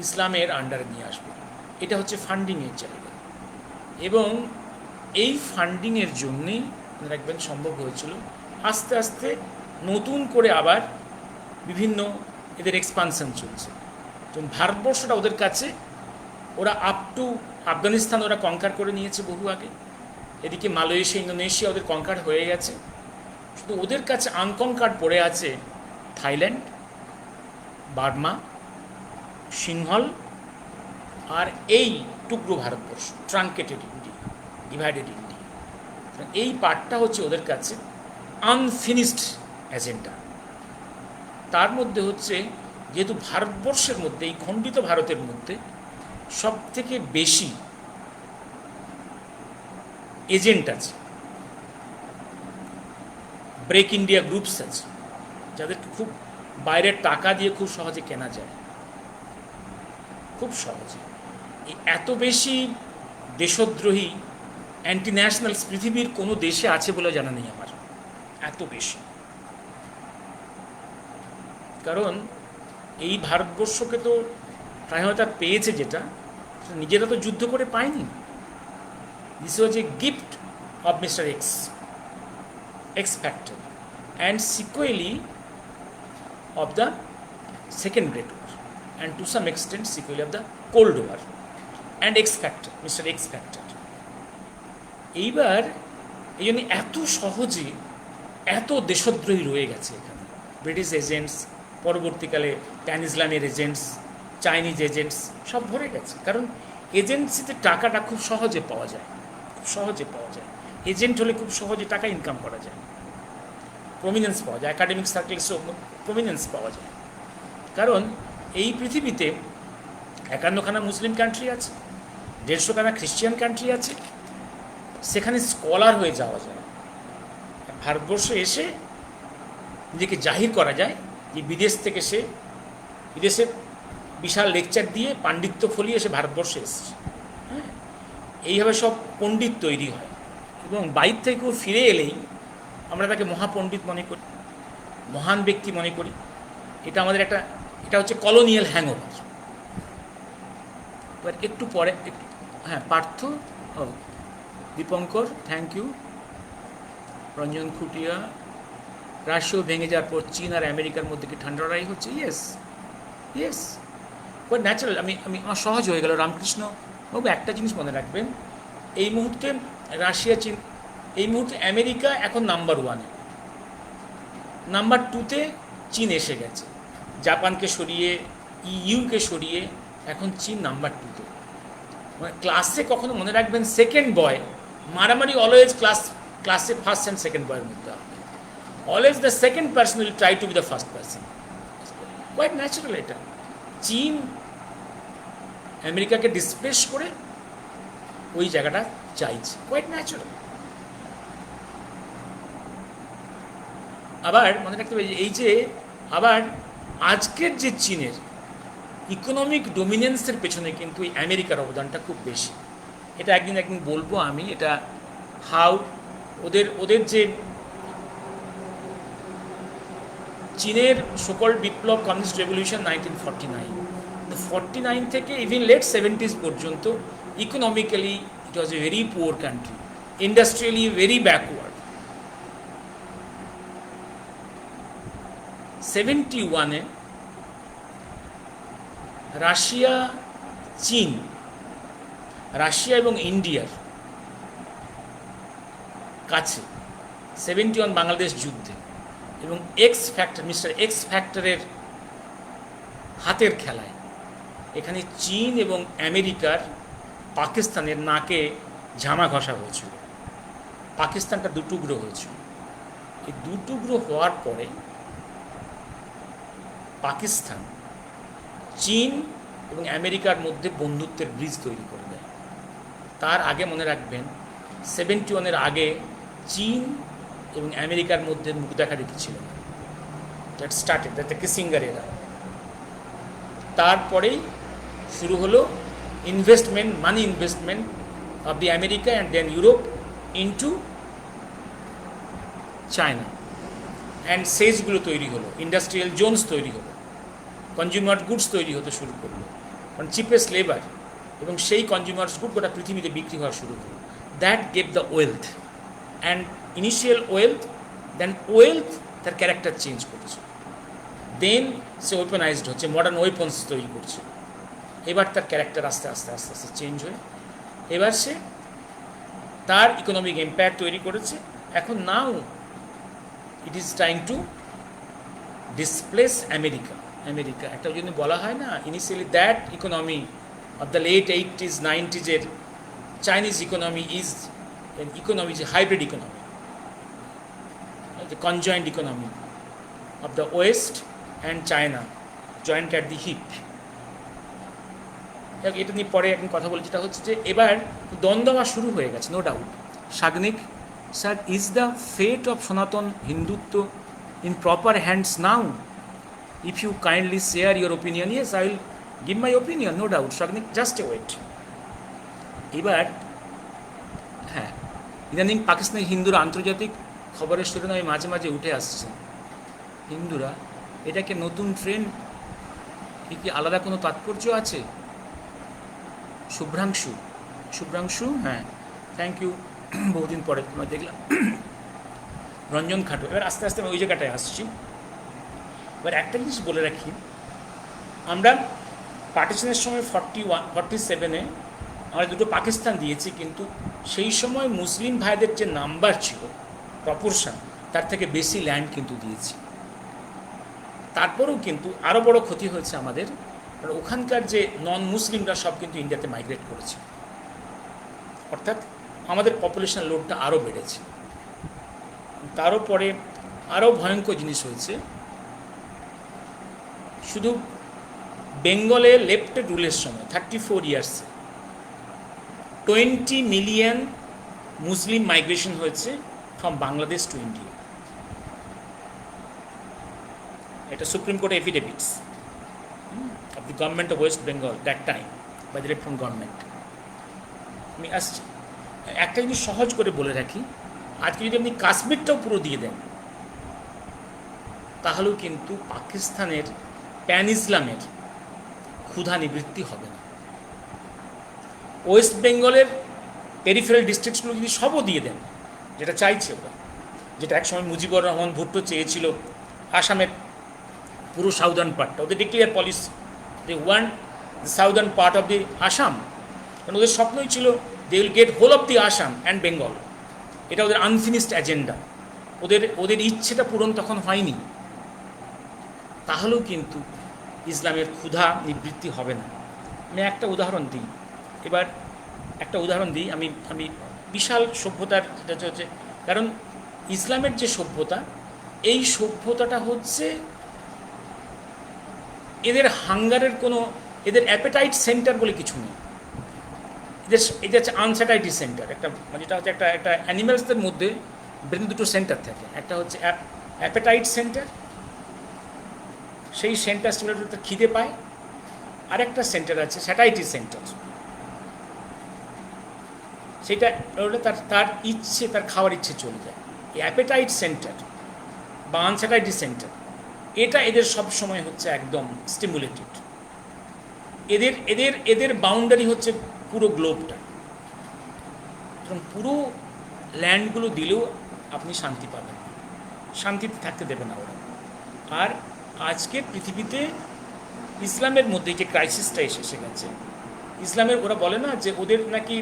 ইসলামের আন্ডারে নিয়ে আসবো। এটা হচ্ছে ফান্ডিংয়ের জায়গা। এবং এই ফান্ডিংয়ের জন্যেই মনে রাখবেন সম্ভব হয়েছিল। আস্তে আস্তে নতুন করে আবার বিভিন্ন এদের এক্সপানশন চলছে। যেমন ভারতবর্ষটা ওদের কাছে, ওরা আপ টু আফগানিস্তান ওরা কঙ্কার করে নিয়েছে বহু আগে, এদিকে মালয়েশিয়া ইন্দোনেশিয়া ওদের কঙ্কার হয়ে গেছে, শুধু ওদের কাছে আনকঙ্কার পড়ে আছে থাইল্যান্ড, বার্মা, সিংহল আর এই টুকরো Bharatvarsha, truncated India, divided India. এই পার্টটা হচ্ছে ওদের কাছে আনফিনিশড এজেন্ডা। তার মধ্যে হচ্ছে যেহেতু ভারতবর্ষের মধ্যে, এই খণ্ডিত ভারতের মধ্যে সব থেকে বেশি এজেন্ট আছে, ব্রেক ইন্ডিয়া গ্রুপস আছে, যাদেরকে খুব বাইরের টাকা দিয়ে খুব সহজে কেনা যায়, খুব সহজে। এত বেশি দেশদ্রোহী অ্যান্টি ন্যাশনালস পৃথিবীর কোনো দেশে আছে বলে জানা নেই আমার, এত বেশি। কারণ এই ভারতবর্ষকে তো স্বাধীনতা পেয়েছে যেটা, নিজেরা তো যুদ্ধ করে পায়নি। This was a gift of mister X factor and sequelly of the second Great War, and to some extent sequel of the Cold War, and X Factor, Mr. X Factor. এইবার এই জন্য এত সহজে এত দেশদ্রোহী রয়ে গেছে এখানে, ব্রিটিশ এজেন্টস, পরবর্তীকালে প্যান ইসলামের এজেন্টস, চাইনিজ এজেন্টস সব ভরে গেছে। কারণ এজেন্সিতে টাকাটা খুব সহজে পাওয়া যায়, খুব সহজে পাওয়া যায়। এজেন্ট হলে খুব সহজে টাকা ইনকাম করা যায়, প্রমিনেন্স পাওয়া যায়, একাডেমিক সার্কেলসও প্রমিনেন্স পাওয়া যায়। কারণ এই পৃথিবীতে 51খানা মুসলিম কান্ট্রি আছে, 150খানা খ্রিশ্চান কান্ট্রি আছে, সেখানে স্কলার হয়ে যাওয়া যায়। ভারতবর্ষে এসে নিজেকে জাহির করা যায় যে বিদেশ থেকে সে, বিদেশে বিশাল লেকচার দিয়ে পাণ্ডিত্য ফলিয়ে এসে ভারতবর্ষে এসেছে। হ্যাঁ, এইভাবে সব পণ্ডিত তৈরি হয়, এবং বাইর থেকেও ফিরে এলেই আমরা তাকে মহাপণ্ডিত মনে করি, মহান ব্যক্তি মনে করি। এটা আমাদের একটা, এটা হচ্ছে কলোনিয়াল হ্যাংওভার। এবার একটু পরে হ্যাঁ, পার্থ, দীপঙ্কর, থ্যাংক ইউ, রঞ্জন খুটিয়া, রাশিয়াও ভেঙে যাওয়ার পর চীন আর আমেরিকার মধ্যে কি ঠান্ডা লড়াই হচ্ছে? Yes, yes, but natural. আমার সহজ হয়ে গেল। রামকৃষ্ণ বাবু একটা জিনিস মনে রাখবেন, এই মুহূর্তে রাশিয়া, চীন, এই মুহূর্তে আমেরিকা এখন নাম্বার 1-এ, নাম্বার 2-তে চীন এসে গেছে। জাপানকে সরিয়ে, ইউকে সরিয়ে এখন চীন নাম্বার 2-তে। মানে ক্লাসে কখনো মনে রাখবেন, সেকেন্ড বয় মারামারি অলওয়েজ ক্লাসে ফার্স্ট অ্যান্ড সেকেন্ড বয়ের মধ্যে হবে। Always the second person will try to be the first person. Quite natural এটা। চীন আমেরিকাকে ডিসপ্লেস করে ওই জায়গাটা চাইছে, কোয়াইট ন্যাচারাল। আবার মনে রাখতে হবে এই যে, আবার আজকের যে চীনের ইকোনমিক ডোমিনেন্সের পেছনে কিন্তু এই আমেরিকার অবদানটা খুব বেশি। এটা একদিন বলবো আমি, এটা হাউ ওদের যে চীনের সকল বিপ্লব, কমিউনিস্ট রেভলিউশন 1949 থেকে ইভিন লেট 70s পর্যন্ত economically it was a very poor country, industrially very backward. 71-এ রাশিয়া, চীন, রাশিয়া এবং ইন্ডিয়ার কাছে 71 বাংলাদেশ যুদ্ধে, এবং মিস্টার এক্স ফ্যাক্টরের হাতের খেলায় এখানে চীন এবং আমেরিকার পাকিস্তানের নাকে ঝামা ঘষা হয়েছিল। পাকিস্তানটা দুটুকরো হয়েছিল। এই দুটুকরো হওয়ার পরে পাকিস্তান চীন এবং আমেরিকার মধ্যে বন্ধুত্বের ব্রিজ তৈরি করে দেয়। তার আগে মনে রাখবেন, 71-এর আগে চীন এবং আমেরিকার মধ্যে মুখ দেখাদেখি ছিল না। দ্যাট স্টার্টেড দ্যাট কিসিঙ্গার এরা। তারপরেই শুরু হলো investment, money investment of the America and then Europe into China, and সেজগুলো তৈরি হলো, ইন্ডাস্ট্রিয়াল জোনস তৈরি হলো, কনজিউমার গুডস তৈরি হতে শুরু করলো, কারণ চিপেস্ট লেবার, এবং সেই কনজিউমার্স গুড গোটা পৃথিবীতে বিক্রি হওয়া শুরু হলো। That gave the wealth and initial wealth, then wealth তার ক্যারেক্টার চেঞ্জ করেছে, দেন সে ওয়েপনাইজড হচ্ছে, মডার্ন ওয়েপন্স তৈরি করছে, এবার তার ক্যারেক্টার আস্তে আস্তে আস্তে আস্তে চেঞ্জ হয়ে এবার সে তার ইকোনমিক এম্পায়ার তৈরি করেছে। এখন now it is trying to displace America. America একটা যদি বলা হয় না, initially that economy of the late 80s 90s Chinese economy is an economy, is a hybrid economy, the conjoined economy of the West and China joined at the hip. এটা নিয়ে পরে এখন কথা বলি, যেটা হচ্ছে যে এবার দ্বন্দ্ব শুরু হয়ে গেছে, no doubt. Sagnik sir, is the fate of Sanatan Hindutva in proper hands now? If you kindly share your opinion, yes I will give my opinion, no doubt. Sagnik, just a wait. এবার হ্যাঁ, ইদানিং পাকিস্তানি হিন্দুরা আন্তর্জাতিক খবরের শিরোনামে মাঝে মাঝে উঠে আসছে। হিন্দুরা, এটাকে নতুন ট্রেন্ড, কি আলাদা কোনো তাৎপর্য আছে? শুভ্রাংশু, হ্যাঁ, থ্যাংক ইউ, বহুদিন পরে তোমার দেখলাম। রঞ্জন খাটো। এবার আস্তে আস্তে আমি ওই জায়গাটায় আসছি। এবার একটা জিনিস বলে রাখি, আমরা পার্টিশনের সময় 47-এ আমরা দুটো পাকিস্তান দিয়েছি, কিন্তু সেই সময় মুসলিম ভাইদের যে নাম্বার ছিল, প্রপোর্শন, তার থেকে বেশি ল্যান্ড কিন্তু দিয়েছি। তারপরেও কিন্তু আরও বড় ক্ষতি হয়েছে আমাদের, কারণ ওখানকার যে নন মুসলিমরা সব কিন্তু ইন্ডিয়াতে মাইগ্রেট করেছে, অর্থাৎ আমাদের পপুলেশন লোডটা আরও বেড়েছে। তারও পরে আরও ভয়ঙ্কর জিনিস হয়েছে, শুধু বেঙ্গলে লেফটেড রুলের সময় 34 ইয়ার্সে 20 মিলিয়ন মুসলিম মাইগ্রেশন হয়েছে ফ্রম বাংলাদেশ টু ইন্ডিয়া। এটা supreme court affidavits of the government of West Bengal that time by the reform government. আমি আসছি, একটা জিনিস সহজ করে বলে রাখি, আজকে যদি আপনি কাশ্মীরটাও পুরো দিয়ে দেন, তাহলেও কিন্তু পাকিস্তানের প্যান ইসলামের ক্ষুধা নিবৃত্তি হবে না। ওয়েস্ট বেঙ্গলের পেরিফেরাল ডিস্ট্রিক্টসগুলো যদি সবও দিয়ে দেন, যেটা চাইছে ওরা, যেটা একসময় মুজিবুর রহমান ভুট্টো চেয়েছিল, আসামের পুরো সাউদার্ন পার্টটা, ওদের declare policy, they want the southern part of the Assam, কারণ ওদের স্বপ্নই ছিল they will get whole of the Assam and Bengal. এটা ওদের আনফিনিশড অ্যাজেন্ডা, ওদের ইচ্ছেটা পূরণ তখন হয়নি। তাহলেও কিন্তু ইসলামের ক্ষুধা নিবৃত্তি হবে না। আমি একটা উদাহরণ দিই, আমি বিশাল সভ্যতার, যেটা হচ্ছে, কারণ ইসলামের যে সভ্যতা, এই সভ্যতাটা হচ্ছে এদের হাঙ্গারের কোনো, এদের অ্যাপেটাইট সেন্টার বলে কিছু নেই। এটা হচ্ছে আনস্যাটাইটি সেন্টার, একটা যেটা হচ্ছে একটা অ্যানিম্যালসদের মধ্যে ব্রেন দুটো সেন্টার থাকে, একটা হচ্ছে অ্যাপেটাইট সেন্টার, সেই সেন্টার স্টিমুলেটর খিদে পায়, আরেকটা সেন্টার আছে স্যাটাইটি সেন্টার, সেটা হলে তার ইচ্ছে, তার খাওয়ার ইচ্ছে চলে যায়। এই অ্যাপেটাইট সেন্টার বা আনস্যাটাইটি সেন্টার, এটা এদের সব সময় হচ্ছে একদম স্টিমুলেটেড। এদের বাউন্ডারি হচ্ছে পুরো গ্লোবটা, এবং পুরো ল্যান্ডগুলো দিলেও আপনি শান্তি পাবেন, শান্তিতে থাকতে দেবে না ওরা। আর আজকের পৃথিবীতে ইসলামের মধ্যে যে ক্রাইসিসটা এসে গেছে, ইসলামের, ওরা বলে না যে ওদের নাকি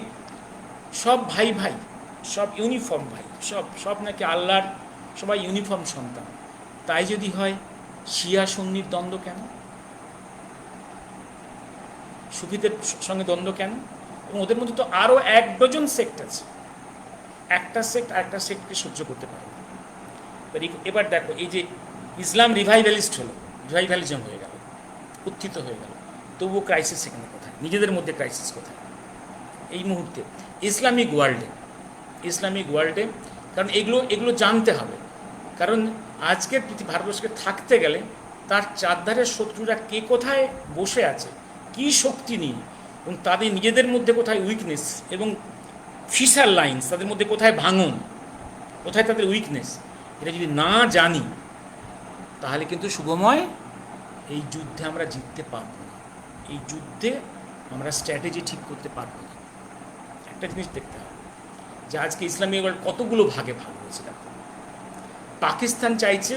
সব ভাই সব ইউনিফর্ম ভাই, সব নাকি আল্লাহর সবাই ইউনিফর্ম সন্তান। তাই যদি হয়, শিয়া সুন্নির দ্বন্দ্ব কেন? সুফিদের সঙ্গে দ্বন্দ্ব কেন? এবং ওদের মধ্যে তো আরও 1 ডজন সেক্ট আছে, একটা সেক্ট আরেকটা সেক্টকে সহ্য করতে পারে না। এবার দেখো, এই যে ইসলাম রিভাইভ্যালিজম হয়ে গেল, উত্থিত হয়ে গেল, তবুও ক্রাইসিস সেখানে কোথায়? নিজেদের মধ্যে ক্রাইসিস কোথায় এই মুহূর্তে ইসলামিক ওয়ার্ল্ডে? কারণ এগুলো জানতে হবে, কারণ আজকের ভারতবর্ষকে থাকতে গেলে তার চারধারের শত্রুরা কে কোথায় বসে আছে, কি শক্তি নিয়ে, এবং তাদের নিজেদের মধ্যে কোথায় উইকনেস, এবং ফিশার লাইন্স, তাদের মধ্যে কোথায় ভাঙন, কোথায় তাদের উইকনেস, এটা যদি না জানি, তাহলে কিন্তু শুভময় এই যুদ্ধে আমরা জিততে পারবো না। এই যুদ্ধে আমরা স্ট্র্যাটেজি ঠিক করতে পারবো না। একটা জিনিস দেখতে হবে, যে আজকে ইসলামিক ওয়ার্ল্ড কতগুলো ভাগে ভাগ হয়েছে। দেখো, পাকিস্তান চাইছে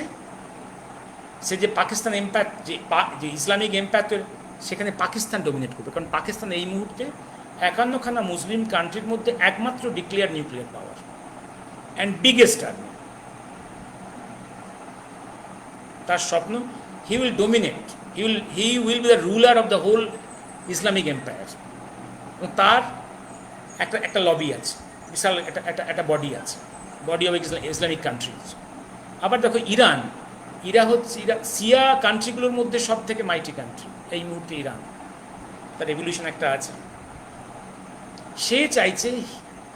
সে যে পাকিস্তান এম্পায়ার, যে ইসলামিক এম্পায়ার, সেখানে পাকিস্তান ডমিনেট করবে, কারণ পাকিস্তান এই মুহূর্তে 51খানা মুসলিম কান্ট্রির মধ্যে একমাত্র declare nuclear power and biggest army. তার স্বপ্ন, he will dominate, he will be the ruler of the whole Islamic empire. এবং তার একটা লবি আছে, বিশাল একটা বডি আছে, বডি অফ ইসলামিক কান্ট্রিজ। আবার দেখো ইরান হচ্ছে সিয়া কান্ট্রিগুলোর মধ্যে সব থেকে মাইটি কান্ট্রি এই মুহূর্তে ইরান, তার রেভলিউশন একটা আছে। সে চাইছে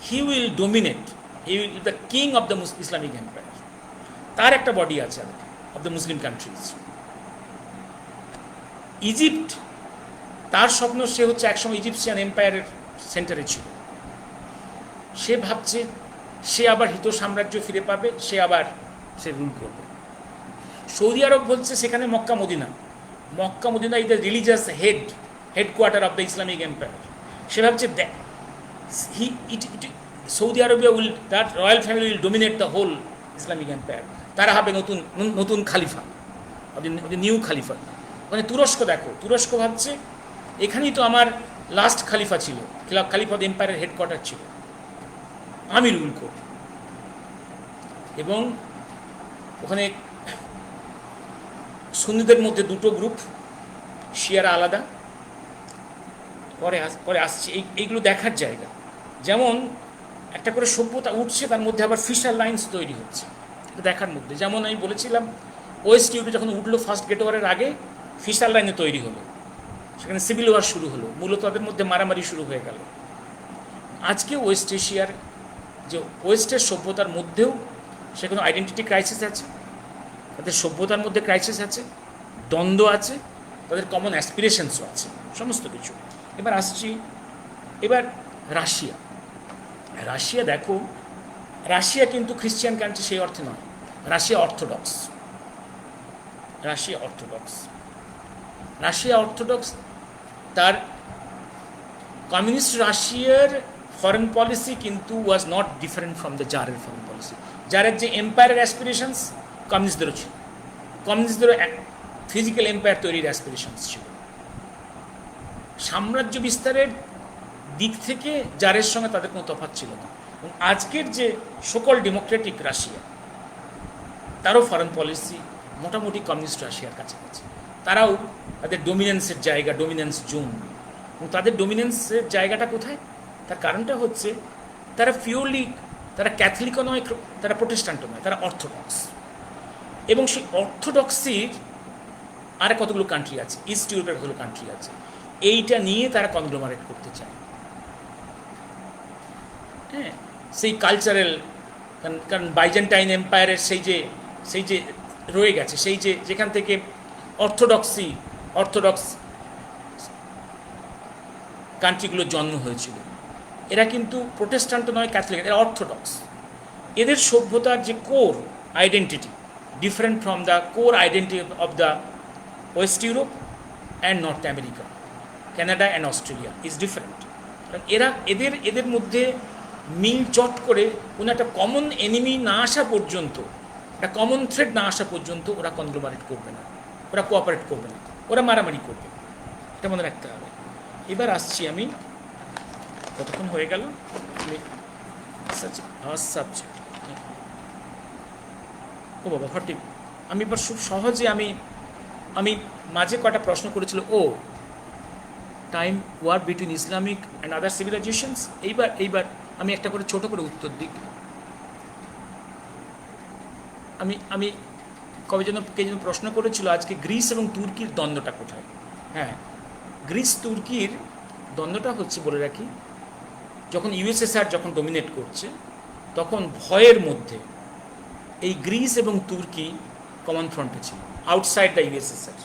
হি will dominate, he will the king of the Islamic empire. তার একটা বডি আছে of the Muslim countries. Egypt, তার স্বপ্ন, সে হচ্ছে একসময় ইজিপশিয়ান এম্পায়ারের সেন্টারে ছিল। সে ভাবছে সে আবার হিত সাম্রাজ্য ফিরে পাবে, সে রুল করবে। সৌদি আরব বলছে সেখানে Mecca Medina is the religious headquarter of the Islamic empire. সে ভাবছে Saudi Arabia that royal family will dominate the whole Islamic empire. তারা হবে নতুন খালিফা, নিউ খালিফা। মানে তুরস্ক, দেখো তুরস্ক ভাবছে এখানেই তো আমার লাস্ট খালিফা ছিল, খালিফা অফ এম্পায়ারের হেডকোয়ার্টার ছিল, আমি রুল করব। এবং ওখানে সুন্নিদের মধ্যে দুটো গ্রুপ, শিয়ারা আলাদা। পরে আসছে এইগুলো দেখার জায়গা। যেমন একটা করে সভ্যতা উঠছে, তার মধ্যে আবার ফিশার লাইন্স তৈরি হচ্ছে, এটা দেখার মধ্যে। যেমন আমি বলেছিলাম ওয়েস্ট ইউরোপে যখন উঠলো ফার্স্ট গেট ওয়ারের আগে ফিশার লাইনে তৈরি হলো, সেখানে সিভিল ওয়ার শুরু হলো, মূলত তাদের মধ্যে মারামারি শুরু হয়ে গেল। আজকে ওয়েস্ট এশিয়ার যে ওয়েস্টের সভ্যতার মধ্যেও সেখানে আইডেন্টিটি ক্রাইসিস আছে, তাদের সভ্যতার মধ্যে ক্রাইসিস আছে, দ্বন্দ্ব আছে, তাদের কমন অ্যাসপিরেশনসও আছে, সমস্ত কিছু। এবার রাশিয়া দেখো, রাশিয়া কিন্তু খ্রিস্টান কান্ট্রি সেই অর্থে নয়, রাশিয়া অর্থোডক্স। তার কমিউনিস্ট রাশিয়ার ফরেন পলিসি কিন্তু was not different from the জারের ফরেন পলিসি। জারের যে এম্পায়ারের অ্যাসপিরেশনস কমিউনিস্টদেরও ছিল, কমিউনিস্টদেরও ফিজিক্যাল এম্পায়ার তৈরির অ্যাসপিরেশনস ছিল। সাম্রাজ্য বিস্তারের দিক থেকে জারের সঙ্গে তাদের কোনো তফাৎ ছিল না। এবং আজকের যে সকল ডেমোক্রেটিক রাশিয়া, তারও ফরেন পলিসি মোটামুটি কমিউনিস্ট রাশিয়ার কাছাকাছি। তারাও তাদের ডোমিনেন্সের জায়গা, ডোমিনেন্স জোন। এবং তাদের ডোমিনেন্সের জায়গাটা কোথায়? তার কারণটা হচ্ছে তারা ক্যাথলিকও নয়, তারা প্রোটেস্ট্যান্টও নয়, তারা অর্থোডক্স। এবং সেই অর্থোডক্সির আর কতগুলো কান্ট্রি আছে, ইস্ট ইউরোপের কতগুলো কান্ট্রি আছে, এইটা নিয়ে তারা কনগ্লোমারেট করতে চায়। হ্যাঁ, সেই কালচারাল, কারণ বাইজেন্টাইন এম্পায়ারের সেই যে রয়ে গেছে, যেখান থেকে অর্থোডক্স কান্ট্রিগুলোর জন্ম হয়েছিল। এরা কিন্তু প্রোটেস্ট্যান্ট নয়, ক্যাথলিক, এরা অর্থোডক্স। এদের সভ্যতার যে core identity different from the core identity of the West Europe and North America, Canada and Australia is different. কারণ এদের মধ্যে মিল চট করে কোনো একটা কমন এনিমি না আসা পর্যন্ত, একটা কমন থ্রেড না আসা পর্যন্ত ওরা কনগ্লোমারেট করবে না, ওরা কোঅপারেট করবে না, ওরা মারামারি করবে। এটা মনে রাখতে হবে। এবার আসছি আমি, কতক্ষণ হয়ে গেল? সাবজেক্ট ও বাবা 40। আমি এবার খুব সহজে আমি মাঝে কটা প্রশ্ন করেছিল, time war between Islamic and other civilisations. এইবার আমি একটা করে ছোট করে উত্তর দিই। আমি কে যেন প্রশ্ন করেছিল আজকে গ্রিস এবং তুর্কির দ্বন্দ্বটা কোথায়। হ্যাঁ, গ্রিস তুর্কির দ্বন্দ্বটা হচ্ছে, বলে রাখি, যখন ইউএসএসআর যখন ডমিনেট করছে, তখন ভয়ের মধ্যে এই গ্রিস এবং তুর্কি কমন ফ্রন্টে ছিল, আউটসাইড দ্য ইউএসএসআর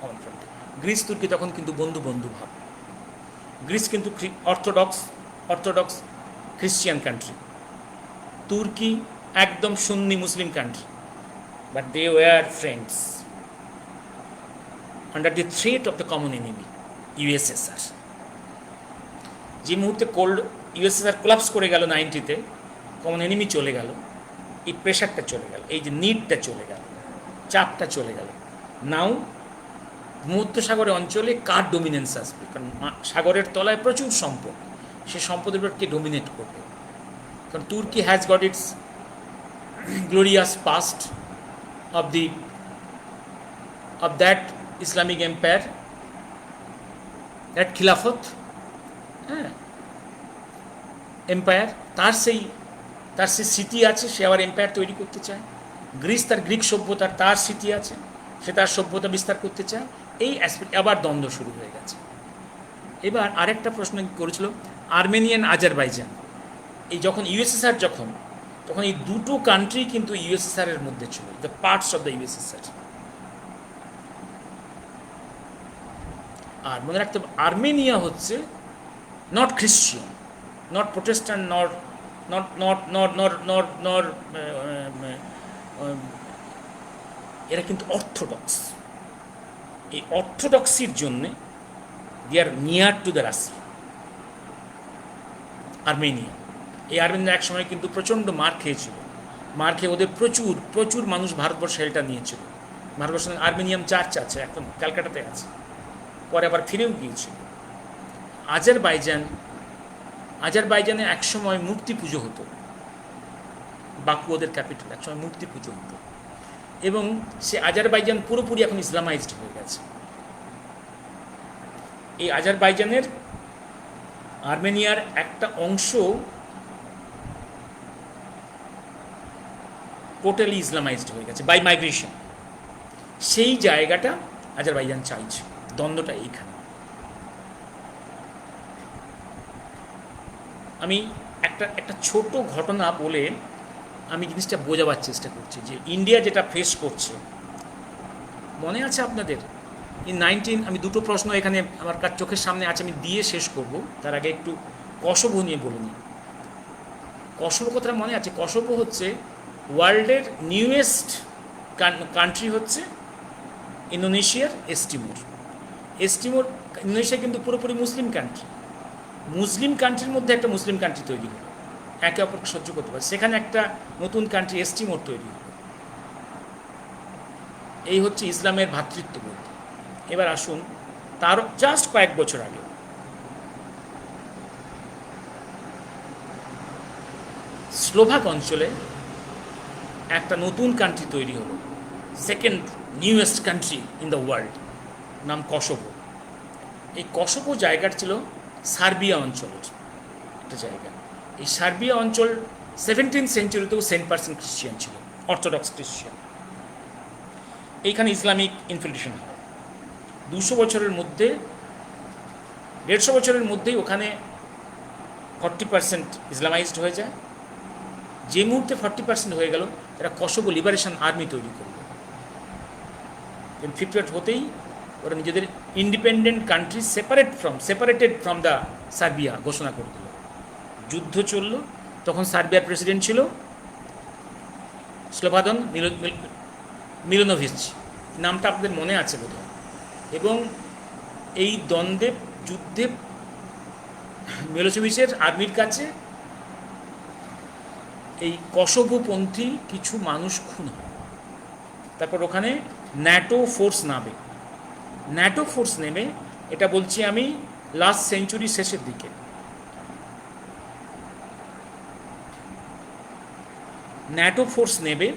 কমন ফ্রন্টে। গ্রিস তুর্কি তখন কিন্তু বন্ধু ভাব। গ্রিস কিন্তু অর্থোডক্স খ্রিস্টিয়ান কান্ট্রি, তুর্কি একদম Sunni Muslim country, but they were friends under the threat of the common enemy USSR. যে মুহূর্তে ইউএসএসআর কোলাপস করে গেল 90-তে, কমন এনিমি চলে গেল, এই প্রেশারটা চলে গেল, এই যে নিডটা চলে গেল, চাপটা চলে গেল। নাও ভূমধ্যসাগরের অঞ্চলে কার ডোমিনেন্স আসবে? কারণ সাগরের তলায় প্রচুর সম্পদ, সে সম্পদের উপর কে ডোমিনেট করবে? কারণ তুর্কি has got it's glorious past of that Islamic empire, that খিলাফত, হ্যাঁ, এম্পায়ার, তার সেই স্মৃতি আছে, সে আবার এম্পায়ার তৈরি করতে চায়। গ্রিস তার গ্রিক সভ্যতার তার স্মৃতি আছে, সে তার সভ্যতা বিস্তার করতে চায়। এই অ্যাসপেক্ট আবার দ্বন্দ্ব শুরু হয়ে গেছে। এবার আরেকটা প্রশ্ন করেছিল আর্মেনিয়ান আজারবাইজান। এই যখন ইউএসএসআর তখন এই দুটো কান্ট্রি কিন্তু ইউএসএসআর এর মধ্যে ছিল, the parts of the USSR. আর মনে রাখতে হবে আর্মেনিয়া হচ্ছে not Christian, not Protestant, not এরা কিন্তু অর্থোডক্স। এই অর্থোডক্সির জন্যে they are near to the Russia, Armenia. এই আর্মেনিয়া এক সময় কিন্তু প্রচণ্ড মার খেয়েছিল, মার খেয়ে ওদের প্রচুর মানুষ ভারতবর্ষে এটা নিয়েছিল। ভারতবর্ষে আর্মেনিয়াম চার্চ আছে, এখন ক্যালকাটাতে আছে, পরে আবার ফিরেও গিয়েছিল। আজারবাইজানে একসময় মূর্তি পুজো হতো, বাকু ওদের ক্যাপিটাল, একসময় মূর্তি পুজো হতো, এবং সে আজারবাইজান পুরোপুরি এখন ইসলামাইজড হয়ে গেছে। এই আজারবাইজানের আর্মেনিয়ার একটা অংশ টোটালি ইসলামাইজড হয়ে গেছে বাই মাইগ্রেশন। সেই জায়গাটা আজারবাইজান চাইছে, দ্বন্দ্বটা এইখানে। আমি একটা ছোট ঘটনা বলে আমি জিনিসটা বোঝাবার চেষ্টা করছি যে ইন্ডিয়া যেটা ফেস করছে, মনে আছে আপনাদের আমি দুটো প্রশ্ন এখানে আমার চোখের সামনে আছে, আমি দিয়ে শেষ করব। তার আগে একটু কসোভো নিয়ে বলে নিই। কসোভো কথাটা মনে আছে? কসোভো হচ্ছে ওয়ার্ল্ডের নিউয়েস্ট কান্ট্রি, হচ্ছে ইন্দোনেশিয়ার এস্টিমোর। ইন্দোনেশিয়া কিন্তু পুরোপুরি মুসলিম কান্ট্রি। মুসলিম কান্ট্রির মধ্যে একটা মুসলিম কান্ট্রি তৈরি হলো, একে অপরকে সহ্য করতে পারে, সেখানে একটা নতুন কান্ট্রি এস্টিমোর তৈরি হলো। এই হচ্ছে ইসলামের ভ্রাতৃত্ববোধ। এবার আসুন তার জাস্ট কয়েক বছর আগে স্লোভাক অঞ্চলে একটা নতুন কান্ট্রি তৈরি হলো, second newest country in the world, নাম কসোভো। এই কসোভো জায়গাটা ছিল সার্বিয়া অঞ্চলের একটা জায়গা। এই সার্বিয়া অঞ্চল 17th সেঞ্চুরিতেও 100% খ্রিস্টিয়ান ছিল, অর্থোডক্স খ্রিস্টিয়ান। এইখানে ইসলামিক ইনফিলট্রেশন হয় 200 বছরের মধ্যে, 150 বছরের মধ্যেই ওখানে 40% ইসলামাইজড হয়ে যায়। যে মুহূর্তে 40% হয়ে গেল, এরা কসোভো লিবারেশন আর্মি তৈরি করবে। 58 হতেই ওরা নিজেদের independent country separated from the Serbia ঘোষণা করে দিল। যুদ্ধ চলল, তখন সার্বিয়ার প্রেসিডেন্ট ছিল স্লোবাদন মিলোনোভিচ, নামটা আপনাদের মনে আছে বোধহয়। এবং এই যুদ্ধে মিলোসেভিচের আর্মির কাছে এই কসোভোপন্থী কিছু মানুষ খুন হয়। তারপর ওখানে ন্যাটো ফোর্স নেমে, এটা বলছি আমি লাস্ট সেঞ্চুরি শেষের দিকে, ন্যাটো ফোর্স নেবে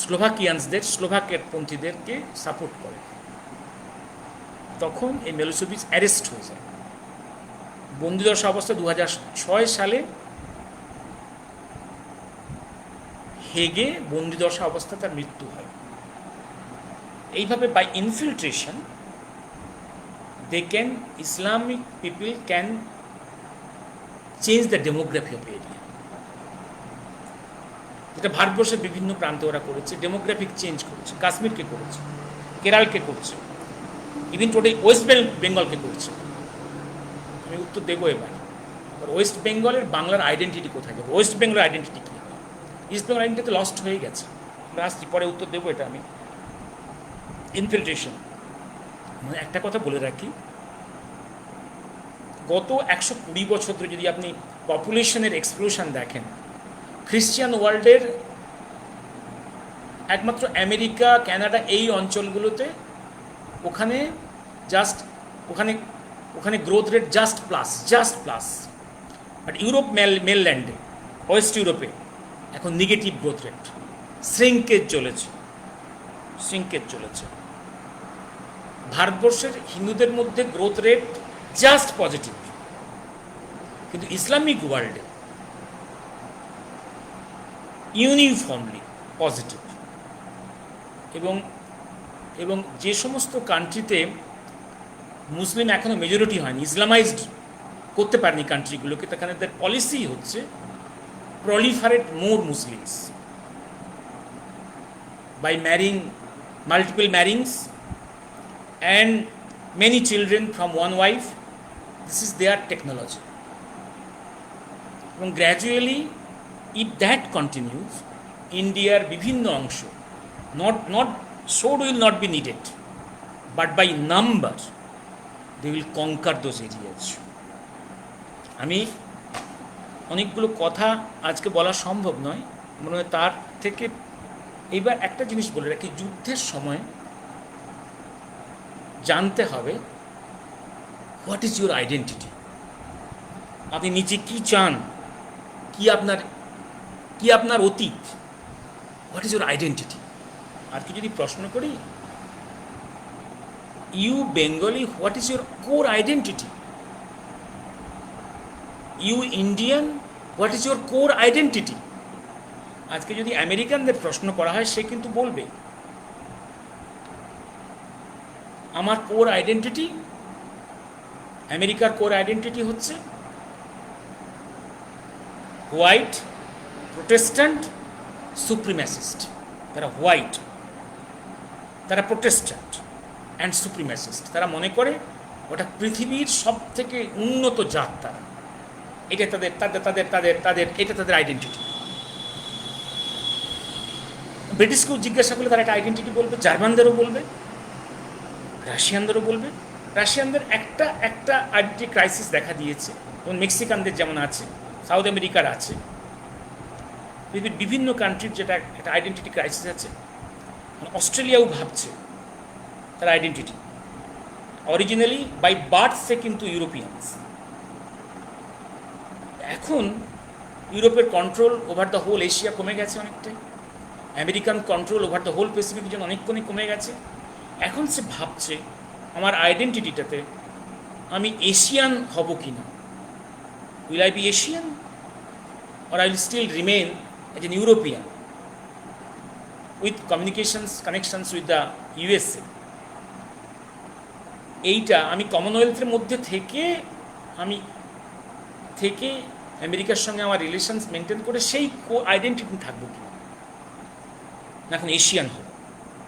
স্লোভাকিয়ার পন্থীদেরকে সাপোর্ট করে। তখন এই মিলোসেভিচ অ্যারেস্ট হয়ে যায়, বন্দিদশা অবস্থা। 2006 সালে হেগে বন্দিদশা অবস্থা তার মৃত্যু হয়। এইভাবে by infiltration Islamic people can change the demography of area, যেটা ভারতবর্ষের বিভিন্ন প্রান্তে ওরা করেছে। ডেমোগ্রাফিক চেঞ্জ করেছে, কাশ্মীরকে করেছে, কেরালকে করছে, ইভিন টোটাল ওয়েস্ট বেঙ্গলকে করছে। আমি উত্তর দেবো এবার। ওয়েস্ট বেঙ্গলের বাংলার আইডেন্টিটি কোথায় যাবে? ওয়েস্ট বেঙ্গলের আইডেন্টিটি কী হবে? ইস্ট বেঙ্গল আইডেন্টিটি লস্ট হয়ে গেছে। আমরা আসছি, পরে উত্তর দেবো এটা আমি। ইনফিলট্রেশন, মানে একটা কথা বলে রাখি, গত 120 বছর ধরে যদি আপনি পপুলেশনের এক্সপ্লোশন দেখেন, খ্রিশ্চান ওয়ার্ল্ডের একমাত্র আমেরিকা, কানাডা এই অঞ্চলগুলোতে ওখানে জাস্ট ওখানে ওখানে growth rate just plus. But Europe মেনল্যান্ডে, ওয়েস্ট ইউরোপে এখন নেগেটিভ গ্রোথ রেট, শ্রিঙ্কেজ চলেছে। ভারতবর্ষের হিন্দুদের মধ্যে গ্রোথ রেট জাস্ট পজিটিভ, কিন্তু ইসলামিক ওয়ার্ল্ডে ইউনিফর্মলি পজিটিভ। এবং যে সমস্ত কান্ট্রিতে মুসলিম এখনও মেজরিটি হয়নি, ইসলামাইজড করতে পারেনি কান্ট্রিগুলোকে, সেখানে তাদের পলিসি হচ্ছে proliferate more Muslims by marrying multiple marryings and many children from one wife. This is their technology. And gradually, if that continues, India's বিভিন্ন অংশ not sword will not be needed, but by number they will conquer those areas. আমি অনেকগুলো কথা আজকে বলা সম্ভব নয়, মনে হয় তার থেকে এইবার একটা জিনিস বলে রাখি, যুদ্ধের সময় জানতে হবে হোয়াট ইজ ইউর আইডেন্টিটি। আপনি নিজে কি চান, কি আপনার অতীত, হোয়াট ইজ ইউর আইডেন্টিটি। আর কি যদি প্রশ্ন করি, you Bengali, what is your core identity. You Indian, what is your core identity. আজকে যদি আমেরিকানদের প্রশ্ন করা হয়, সে কিন্তু বলবে আমার কোর আইডেন্টিটি, আমেরিকার কোর আইডেন্টিটি হচ্ছে হোয়াইট, প্রোটেস্ট্যান্ট, সুপ্রিম্যাসিস্ট। তারা হোয়াইট, তারা প্রোটেস্ট্যান্ট অ্যান্ড সুপ্রিম্যাসিস্ট। তারা মনে করে ওটা পৃথিবীর সব থেকে উন্নত জাত। তারা এটা এটা তাদের আইডেন্টিটি। ব্রিটিশকেও জিজ্ঞাসা করলে তারা একটা আইডেন্টিটি বলবে, জার্মানদেরও বলবে, রাশিয়ানদেরও বলবে। রাশিয়ানদের একটা আইডেন্টিটি ক্রাইসিস দেখা দিয়েছে, যেমন মেক্সিকানদের যেমন আছে, সাউথ আমেরিকার আছে, বিভিন্ন কান্ট্রির যেটা একটা আইডেন্টিটি ক্রাইসিস আছে। অস্ট্রেলিয়াও ভাবছে তার আইডেন্টিটি অরিজিনালি বাই বার্থ সে কিন্তু ইউরোপিয়ানস। এখন ইউরোপের control over the whole Asia কমে গেছে অনেকটাই, American control over the whole Pacific জন্য অনেকক্ষণই কমে গেছে। এখন সে ভাবছে আমার আইডেন্টিটিটাতে আমি এশিয়ান হব কি না। Will I be Asian or I will still remain as an European with connections with the USA. এইটা আমি কমনওয়েলথের মধ্যে থেকে আমেরিকার সঙ্গে আমার রিলেশনস মেনটেন করে সেই আইডেন্টিটি থাকবো কি না, এখন এশিয়ান হব।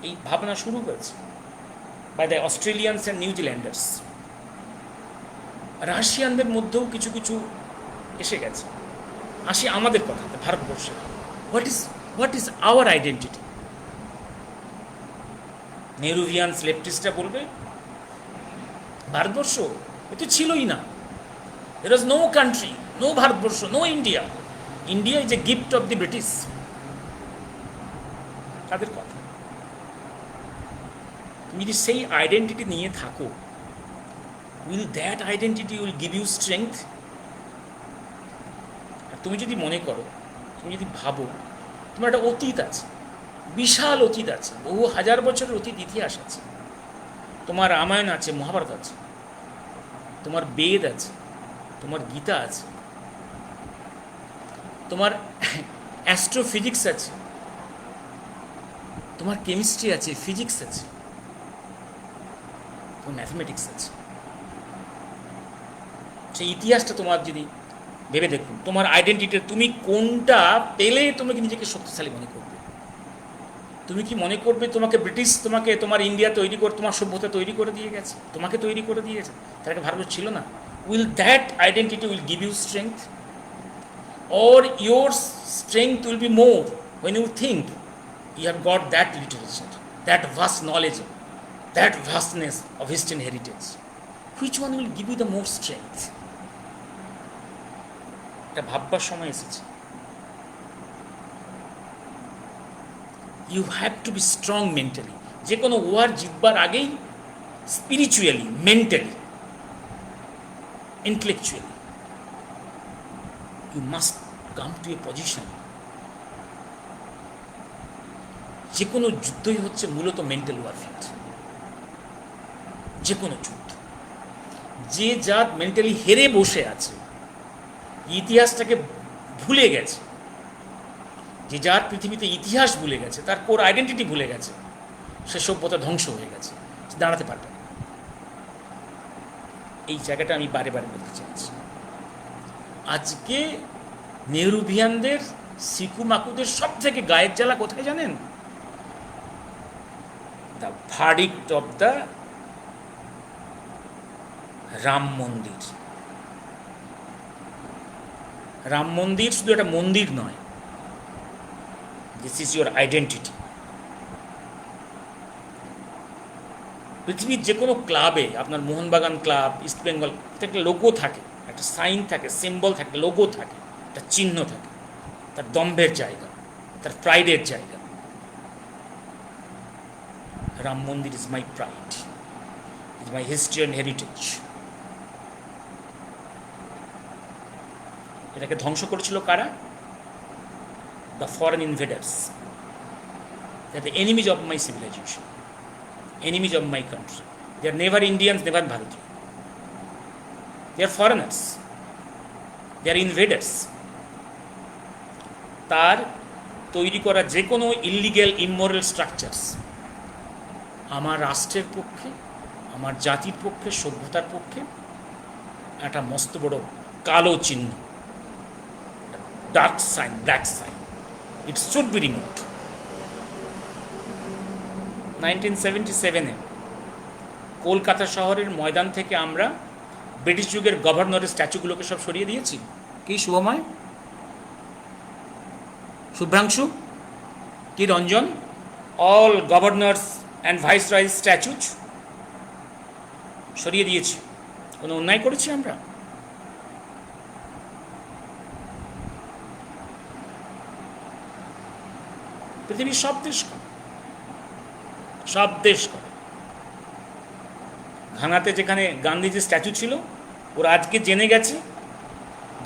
এই ভাবনা শুরু হয়েছে বাই দ্য অস্ট্রেলিয়ানস অ্যান্ড নিউজিল্যান্ডার্স। রাশিয়ানদের মধ্যেও কিছু কিছু এসে গেছে। আসি আমাদের কথা, ভারতবর্ষে হোয়াট ইজ আওয়ার আইডেন্টিটি। নেহরুভিয়ানস লেফটিস্টরা বলবে ভারতবর্ষ এ তো ছিলই না, there was no country, no Bharatvarsha, no India. India is a gift of the British. তাদের কথা। তুমি যদি সেই আইডেন্টিটি নিয়ে থাকো, will that identity will give you strength? তুমি যদি মনে করো, তুমি যদি ভাবো তোমার একটা অতীত আছে, বিশাল অতীত আছে, বহু হাজার বছরের অতীত ইতিহাস আছে, তোমার রামায়ণ আছে, মহাভারত আছে, তোমার বেদ আছে, তোমার গীতা আছে, তোমার অ্যাস্ট্রোফিজিক্স আছে, তোমার কেমিস্ট্রি আছে, ফিজিক্স আছে, তোমার ম্যাথমেটিক্স আছে। সেই ইতিহাসটা তোমার যদি ভেবে দেখুন, তোমার আইডেন্টিটি তুমি কোনটা পেলে তোমাকে নিজেকে শক্তিশালী মনে করবে। তুমি কি মনে করবে তোমাকে ব্রিটিশ তোমার ইন্ডিয়া তৈরি করে, তোমার সভ্যতা তৈরি করে দিয়ে গেছে, তোমাকে তৈরি করে দিয়ে গেছে, তার একটা ভারতবর্ষ ছিল না? Will that identity will give you strength, or your strength will be more when you think you have got that literature, that vast knowledge, that vastness of history and heritage? Which one will give you the more strength? একটা ভাববার সময় এসেছে। You have to be strong mentally. যে কোনো war জিতবার আগেই spiritually, mentally, intellectually you must come to a position। যে কোনো যুদ্ধই হচ্ছে মূলত মেন্টাল ওয়ারফেয়ার। যে কোনো যুদ্ধ, যে জাত মেন্টালি হেরে বসে আছে, ইতিহাসটাকে ভুলে গেছে, যে যার পৃথিবীতে ইতিহাস ভুলে গেছে, তার কোর আইডেন্টিটি ভুলে গেছে, সে সভ্যতা ধ্বংস হয়ে গেছে, দাঁড়াতে পারবে না। এই জায়গাটা আমি বারে বারে বলতে চাইছি। আজকে নেহরুভিয়ানদের, সিকু মাকুদের সব থেকে গায়ের জ্বালা কোথায় জানেন? The verdict of the Ram মন্দির। রাম মন্দির শুধু একটা মন্দির নয়, দিস ইজ ইউর আইডেন্টিটি। পৃথিবীর যে কোনো ক্লাবে, আপনার মোহনবাগান ক্লাব, ইস্ট বেঙ্গল, একটা লোগো থাকে, একটা সাইন থাকে, সিম্বল থাকে, লোগো থাকে, একটা চিহ্ন থাকে, তার দম্ভের জায়গা, তার প্রাইডের জায়গা। Ram Mandir is my pride, is my history and heritage. এটাকে ধ্বংস করেছিল কারা? The foreign invaders. That the enemies of my civilization, enemies of my country. They are never Indians, never Bharatiya. They are foreigners. They are invaders. তার তৈরি করা যে কোনো illegal immoral structures আমার রাষ্ট্রের পক্ষে, আমার জাতির পক্ষে, সভ্যতার পক্ষে একটা মস্ত বড় কালো চিহ্ন, dark sign, black sign. It should be removed. 1977-এ কলকাতা শহরের ময়দান থেকে আমরা ব্রিটিশ যুগের গভর্নরের স্ট্যাচুগুলোকে সব সরিয়ে দিয়েছি। কি শুভময়, শুভ্রাংশু, কি রঞ্জন? অল গভর্নর্স অ্যান্ড ভাইসরয়ের স্ট্যাচুজ সরিয়ে দিয়েছি। কোনো অন্যায় করেছি আমরা? পৃথিবীর সব দেশ করে, সব দেশ করে। ঘানাতে যেখানে গান্ধীজির স্ট্যাচু ছিল, ওরা আজকে জেনে গেছে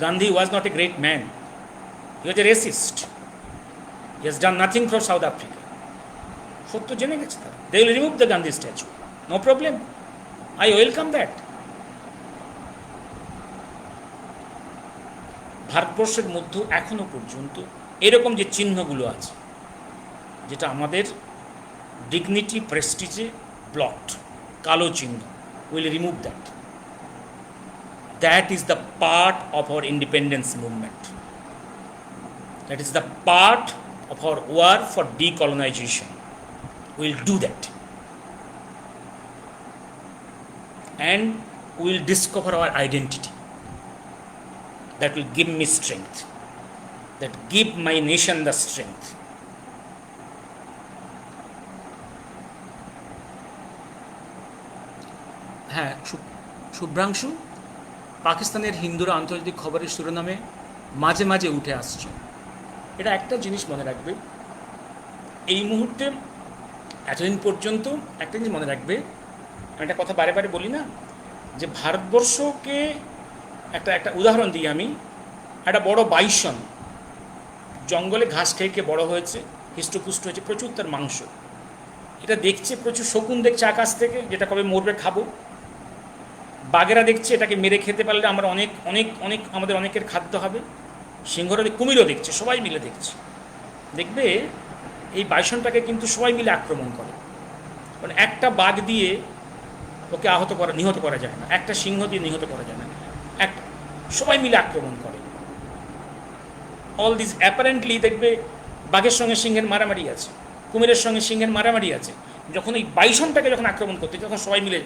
Gandhi was not a great man, he was a racist, he has done nothing for South Africa. সত্য জেনে গেছে তারা। They will remove the Gandhi statue, no problem, I welcome that. ভারতবর্ষের মধ্যে এখনো পর্যন্ত এরকম যে চিহ্নগুলো আছে, যেটা আমাদের ডিগনিটি, প্রেস্টিজে ব্লকড, কালো চিহ্ন, will remove that. That is the part of our independence movement, that is the part of our war for decolonisation. Will do that and will discover our identity. That will give me strength, that give my nation the strength. হ্যাঁ, শুভ্রাংশু, পাকিস্তানের হিন্দুরা আন্তর্জাতিক খবরের শিরোনামে মাঝে মাঝে উঠে আসছে। এটা একটা জিনিস মনে রাখবে, এই মুহূর্তে এতদিন পর্যন্ত একটা জিনিস মনে রাখবে, আমি একটা কথা বারে বারে বলি না, যে ভারতবর্ষকে একটা উদাহরণ দিই আমি। একটা বড় বাইসন জঙ্গলে ঘাস খেয়ে খেয়ে বড় হয়েছে, হৃষ্টপুষ্ট হয়েছে, প্রচুর তার মাংস। এটা দেখছে, প্রচুর শকুন দেখছে আকাশ থেকে, যেটা কবে মরবে খাবো। বাঘেরা দেখছে এটাকে মেরে খেতে পারলে আমরা অনেক অনেক অনেক আমাদের অনেকের খাদ্য হবে। সিংহরা, কুমিরও দেখছে, সবাই মিলে দেখছে। দেখবে এই বাইসনটাকে কিন্তু সবাই মিলে আক্রমণ করে, মানে একটা বাঘ দিয়ে ওকে নিহত করা যায় না, একটা সিংহ দিয়ে নিহত করা যায় না, সবাই মিলে আক্রমণ করে। অল দিস অ্যাপারেন্টলি দেখবে বাঘের সঙ্গে সিংহের মারামারি আছে, কুমিরের সঙ্গে সিংহের মারামারি আছে। যখন এই বাইসনটাকে যখন আক্রমণ করতে, তখন সবাই মিলে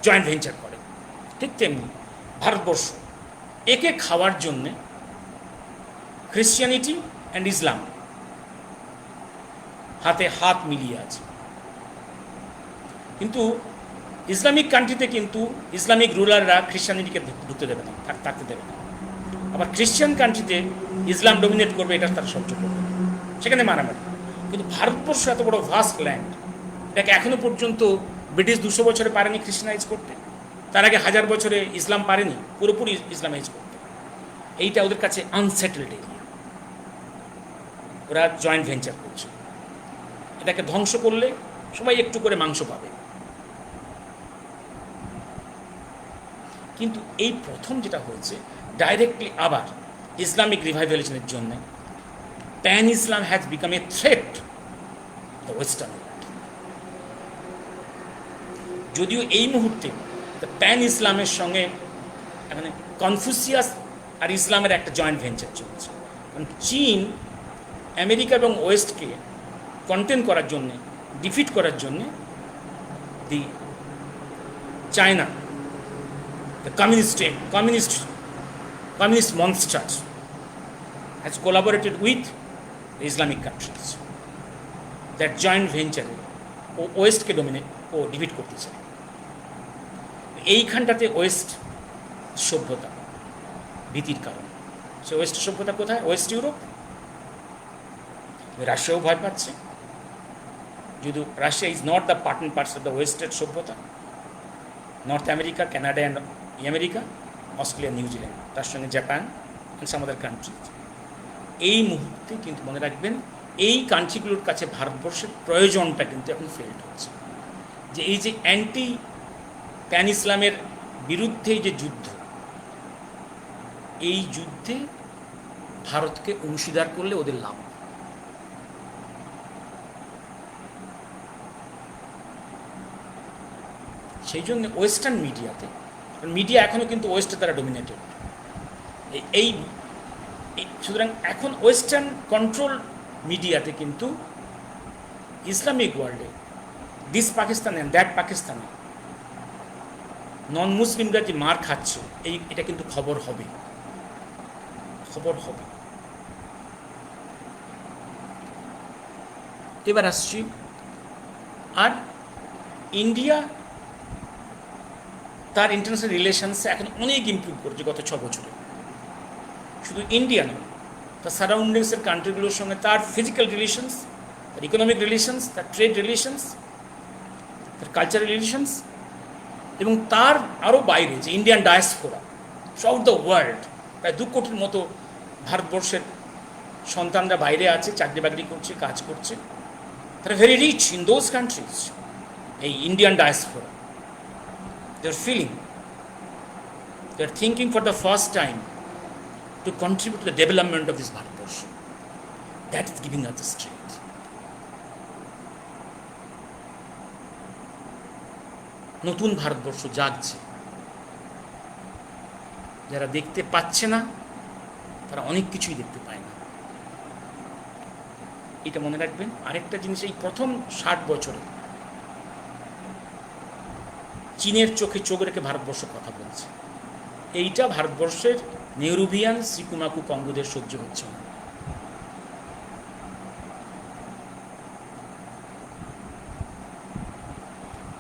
জয়েন্ট ভেঞ্চার করে। ঠিক তেমনি ভারতবর্ষ একে খাওয়ার জন্যে খ্রিশ্চিয়ানিটি অ্যান্ড ইসলাম হাতে হাত মিলিয়ে আছে। কিন্তু ইসলামিক কান্ট্রিতে কিন্তু ইসলামিক রুলাররা খ্রিশ্চানিটিকে ঢুকতে দেবে না, থাকতে দেবে না। আবার খ্রিশ্চান কান্ট্রিতে ইসলাম ডমিনেট করবে, এটা তারা সহ্য করবে, সেখানে মারামারি। কিন্তু ভারতবর্ষ এত বড় ভাস্ট ল্যান্ড, এটাকে এখনো পর্যন্ত ব্রিটিশ 200 বছরে পারেনি খ্রিস্টানাইজ করতে, তার আগে 1000 বছরে ইসলাম পারেনি পুরোপুরি ইসলামাইজ করতে। এইটা ওদের কাছে আনসেটেলড এরিয়া, ওরা জয়েন্ট ভেঞ্চার করছে। এটাকে ধ্বংস করলে সবাই একটু করে মাংস পাবে। কিন্তু এই প্রথম যেটা হয়েছে, ডাইরেক্টলি আবার ইসলামিক রিভাইভেলিজমের জন্য pan Islam has become a threat the western world. যদিও এই মুহূর্তে প্যান ইসলামের সঙ্গে মানে কনফুসিয়াস আর ইসলামের একটা জয়েন্ট ভেঞ্চার চলছে, কারণ চীন আমেরিকা এবং ওয়েস্টকে কন্টেন করার জন্যে, ডিফিট করার জন্যে দি China, the communist monsters has collaborated with the Islamic countries. That joint venture ওয়েস্টকে ডোমিনেট ও ডিফিট করতে চায়। এইখানটাতে ওয়েস্ট সভ্যতা ভীতির কারণ। সে ওয়েস্ট সভ্যতা কোথায়? West Europe. রাশিয়াও ভয় পাচ্ছে, যদি Russia is not the part and parts of the ওয়েস্টের সভ্যতা। North America, Canada and America, Australia, New Zealand, তার সঙ্গে Japan and some other countries. এই মুহূর্তে কিন্তু মনে রাখবেন, এই কান্ট্রিগুলোর কাছে ভারতবর্ষের প্রয়োজনটা কিন্তু এখন ফেল্ড হচ্ছে। যে এই যে অ্যান্টি প্যান ইসলামের বিরুদ্ধে যে যুদ্ধ, এই যুদ্ধে ভারতকে অংশীদার করলে ওদের লাভ। সেই জন্য ওয়েস্টার্ন মিডিয়াতে, মিডিয়া এখনও কিন্তু ওয়েস্টের দ্বারা ডোমিনেটেড, এই সুতরাং এখন ওয়েস্টার্ন কন্ট্রোল মিডিয়াতে কিন্তু ইসলামিক ওয়ার্ল্ডে দিস পাকিস্তান অ্যান্ড দ্যাট পাকিস্তানে নন মুসলিমরা যে মার খাচ্ছে, এটা কিন্তু খবর হবে। এবার আসছি, আর ইন্ডিয়া তার ইন্টারন্যাশনাল রিলেশনসে এখন অনেক ইমপ্রুভ করেছে গত 6 বছরে। শুধু ইন্ডিয়া নয়, তার সারাউন্ডিংসের কান্ট্রিগুলোর সঙ্গে তার ফিজিক্যাল রিলেশনস, তার ইকোনমিক রিলেশনস, তার ট্রেড রিলেশনস, তার কালচারাল রিলেশনস, এবং তার আরও বাইরে যে Indian diaspora throughout the world, প্রায় 2 কোটির মতো ভারতবর্ষের সন্তানরা বাইরে আছে, চাকরি বাকরি করছে, কাজ করছে। তারা very rich in those countries. এই Indian diaspora, they are feeling, they are thinking for the first time to contribute to the development of this Bharatvarsh. That is giving us the strength. নতুন ভারতবর্ষ জাগছে। যারা দেখতে পাচ্ছে না, তারা অনেক কিছুই দেখতে পায় না, এটা মনে রাখবেন। আরেকটা জিনিস, এই প্রথম 60 বছরে চীনের চোখে চোখ রেখে ভারতবর্ষ কথা বলছে। এইটা ভারতবর্ষের নেহরুভিয়ান সিকুমাকু কঙ্গোদের সহ্য হচ্ছে না।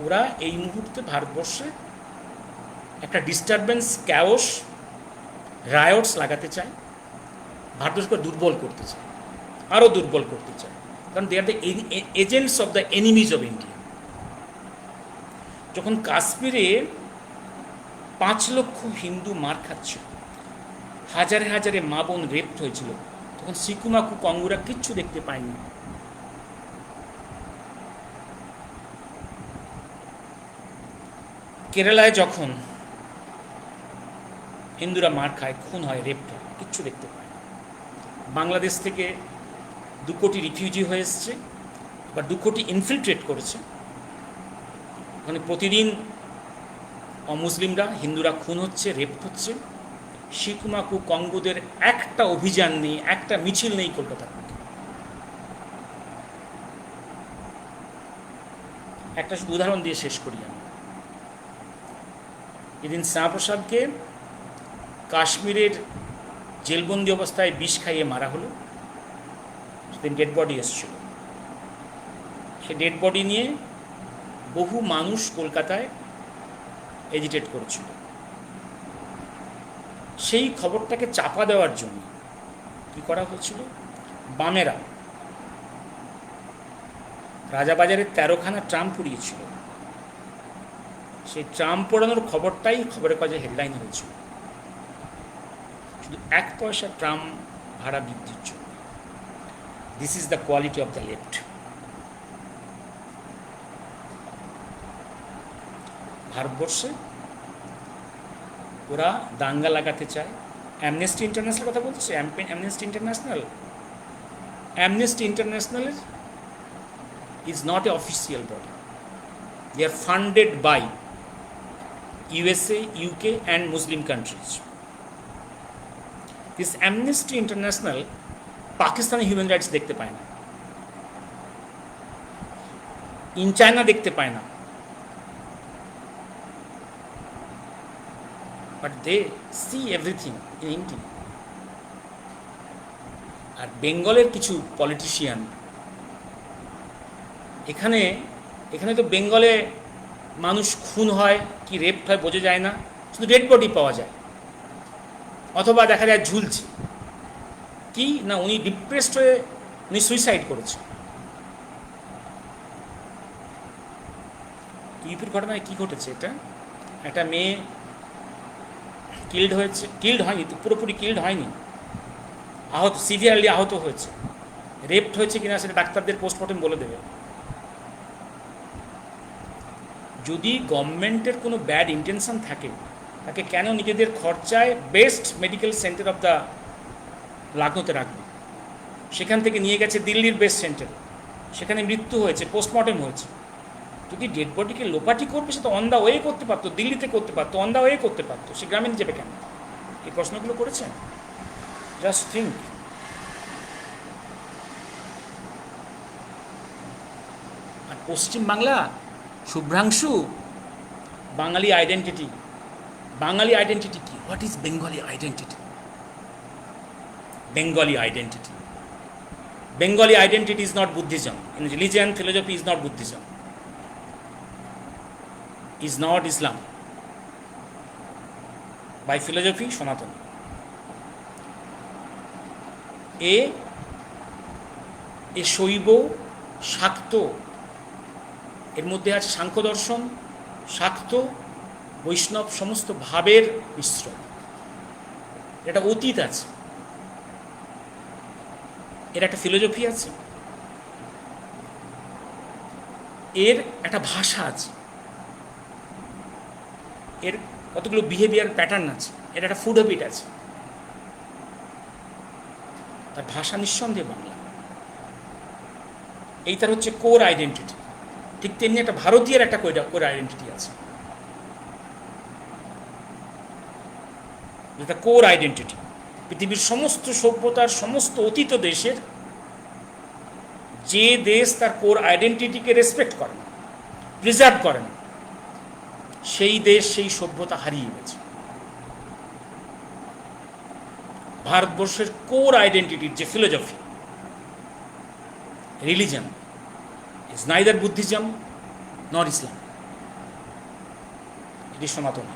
ওরা এই মুহূর্তে ভারতবর্ষে একটা ডিস্টারবেন্স, ক্যাওস, রায়টস লাগাতে চায়, ভারতবর্ষকে দুর্বল করতে চায়, আরও দুর্বল করতে চায়, কারণ they are the agents of the enemies of India. যখন কাশ্মীরে 5 লক্ষ হিন্দু মার খাচ্ছিল, হাজারে হাজারে মা বোন রেপ হয়েছিল, তখন সিকুমাকু কঙ্গোরা কিচ্ছু দেখতে পায়নি। কেরালায় যখন হিন্দুরা মার খায়, খুন হয়, রেপ হয়, কিচ্ছু দেখতে পায় না। বাংলাদেশ থেকে 2 কোটি রিফিউজি হয়ে এসছে, বা 2 কোটি ইনফিলট্রেট করেছে। ওখানে প্রতিদিন অমুসলিমরা, হিন্দুরা খুন হচ্ছে, রেপ হচ্ছে। সিকুমাকু কঙ্গোদের একটা অভিযান নেই, একটা মিছিল নেই কলকাতার মধ্যে। একটা উদাহরণ দিয়ে শেষ করি আমি। এদিন শ্যামাপ্রসাদকে কাশ্মীরের জেলবন্দি অবস্থায় বিষ খাইয়ে মারা হলো। সেদিন ডেড বডি এসেছিল। সে ডেড বডি নিয়ে বহু মানুষ কলকাতায় এজিটেট করেছিল। সেই খবরটাকে চাপা দেওয়ার জন্য কী করা হয়েছিল, বামেরা রাজাবাজারের 13খানা ট্রাম পুড়িয়েছিল। সেই ট্রাম পোড়ানোর খবরটাই খবরের কাজে হেডলাইন হয়েছিল, শুধু 1 পয়সা ট্রাম ভাড়া বৃদ্ধির জন্য। This is the quality of the left. ভারতবর্ষে ওরা দাঙ্গা লাগাতে চায়। অ্যামনেস্টি ইন্টারন্যাশনাল কথা বলছে, amnesty ইন্টারন্যাশনালের is not an official body. They are funded by USA, UK and Muslim countries. This Amnesty International Pakistani human rights দেখতে পায় না, ইন চায়না দেখতে পায় না, but they see everything in India. আর বেঙ্গলের কিছু পলিটিশিয়ান এখানে তো বেঙ্গলে মানুষ খুন হয় কি রেপ হয় বোঝা যায় না, শুধু ডেড বডি পাওয়া যায়, অথবা দেখা যায় ঝুলছে। কি না, উনি ডিপ্রেসড হয়ে উনি সুইসাইড করেছে। ইউপির ঘটনায় কী ঘটেছে, একটা মেয়ে কিল্ড হয়েছে, কিল্ড হয়নি তো, পুরোপুরি কিল্ড হয়নি, আহত, সিভিয়ারলি আহত হয়েছে। রেপড হয়েছে কিনা সেটা ডাক্তারদের পোস্টমর্টম বলে দেবে। যদি গভর্নমেন্টের কোনো ব্যাড ইন্টেনশন থাকে, তাকে কেন নিজেদের খরচায় best medical centre of the লখনৌতে রাখবে? সেখান থেকে নিয়ে গেছে দিল্লির বেস্ট সেন্টারে, সেখানে মৃত্যু হয়েছে, পোস্টমর্টম হয়েছে। যদি ডেড বডিকে লোপাটি করবে, সে তো অন দ্য ওয়ে করতে পারতো, দিল্লিতে করতে পারতো, অন দ্য ওয়ে করতে পারতো, সে গ্রামে নিয়ে যাবে কেন? এই প্রশ্নগুলো করেছেন? Just think. আর পশ্চিমবাংলা, শুভ্রাংশু, বাঙালি আইডেন্টিটি কি? What is Bengali identity? Bengali identity is not Buddhism. In religion, philosophy is not Buddhism. Is not Islam. By philosophy, Sanatan. এ শৈব, শাক্ত, এর মধ্যে আছে সাংখ্য দর্শন, শাক্ত, বৈষ্ণব, সমস্ত ভাবের মিশ্রণ। এটা অতীত আছে, এর একটা ফিলোসফি আছে, এর একটা ভাষা আছে, এর কতগুলো বিহেভিয়ার প্যাটার্ন আছে, এর একটা ফুড হ্যাবিট আছে। তার ভাষা নিঃসন্দেহে বাংলা, এই তার হচ্ছে কোর আইডেন্টিটি। ঠিক তেমনি একটা ভারতীয়ের একটা কোর আইডেন্টিটি আছে, যেটা কোর আইডেন্টিটি। পৃথিবীর সমস্ত সভ্যতার, সমস্ত অতীত দেশের যে দেশ তার কোর আইডেন্টিটিকে রেসপেক্ট করে না, প্রিজার্ভ করে না, সেই দেশ, সেই সভ্যতা হারিয়ে গেছে। ভারতবর্ষের কোর আইডেন্টিটির যে philosophy, religion is neither Buddhism নর ইসলাম, এটি সনাতন।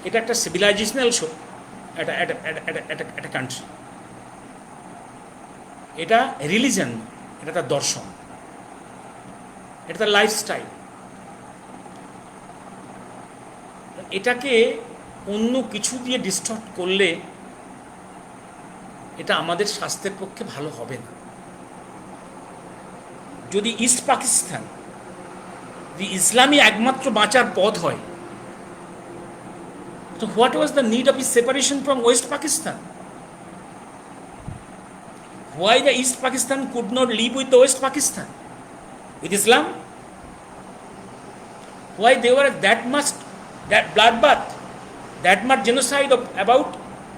এটা একটা সিভিলাইজেশনাল শো, একটা কান্ট্রি। এটা রিলিজন, এটা তার দর্শন, এটা তার লাইফস্টাইল। এটাকে অন্য কিছু দিয়ে ডিস্টর্ট করলে এটা আমাদের স্বাস্থ্যের পক্ষে ভালো হবে না। যদি ইস্ট পাকিস্তান, যদি ইসলামী একমাত্র বাঁচার পথ হয়, so what was the need of his separation from West Pakistan? Why the East Pakistan could not live with the West Pakistan, with Islam? Why they were that bloodbath, that much genocide of about,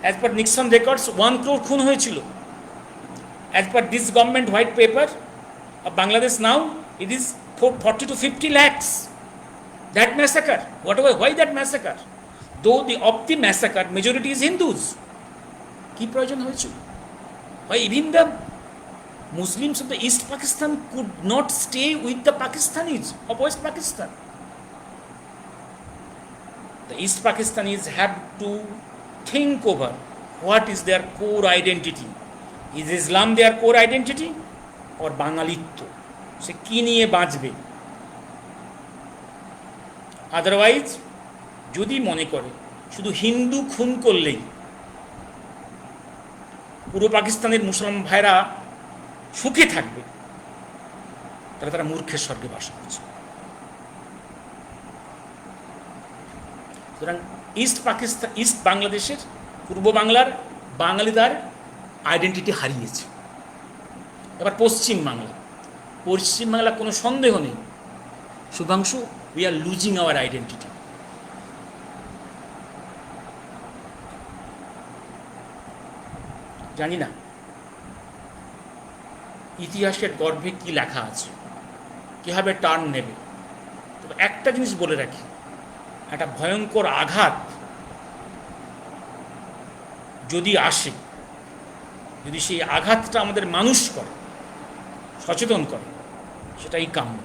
as per Nixon records, 1 crore খুন হয়েছিল। As per this government white paper of Bangladesh now, it is 40 to 50 lakhs. That massacre, why that massacre? Though of the massacre, majority is Hindus. কি প্রয়োজন হয়েছিল? Why even the Muslims of the East Pakistan could not stay with the Pakistanis of West Pakistan? The East Pakistanis have to think over what is their core identity. Is Islam their core identity or বাঙালিত্ব? সে কী নিয়ে বাঁচবে? Otherwise যদি মনে করে শুধু হিন্দু খুন করলেই পূর্ব পাকিস্তানের মুসলমান ভাইরা সুখে থাকবে, তাহলে তারা মূর্খের স্বর্গে বাস করছে। সুতরাং ইস্ট বাংলাদেশের পূর্ব বাংলার বাঙালিদের আইডেন্টিটি হারিয়েছে। এবার পশ্চিম বাংলা কোনো সন্দেহ নেই Shubhanshu, we are losing our identity. জানি না ইতিহাসের গর্ভে কি লেখা আছে, কীভাবে টার্ন নেবে। তবে একটা জিনিস বলে রাখি, একটা ভয়ঙ্কর আঘাত যদি আসে, যদি সেই আঘাতটা আমাদের মানুষ করে, সচেতন করে, সেটাই কাম্য।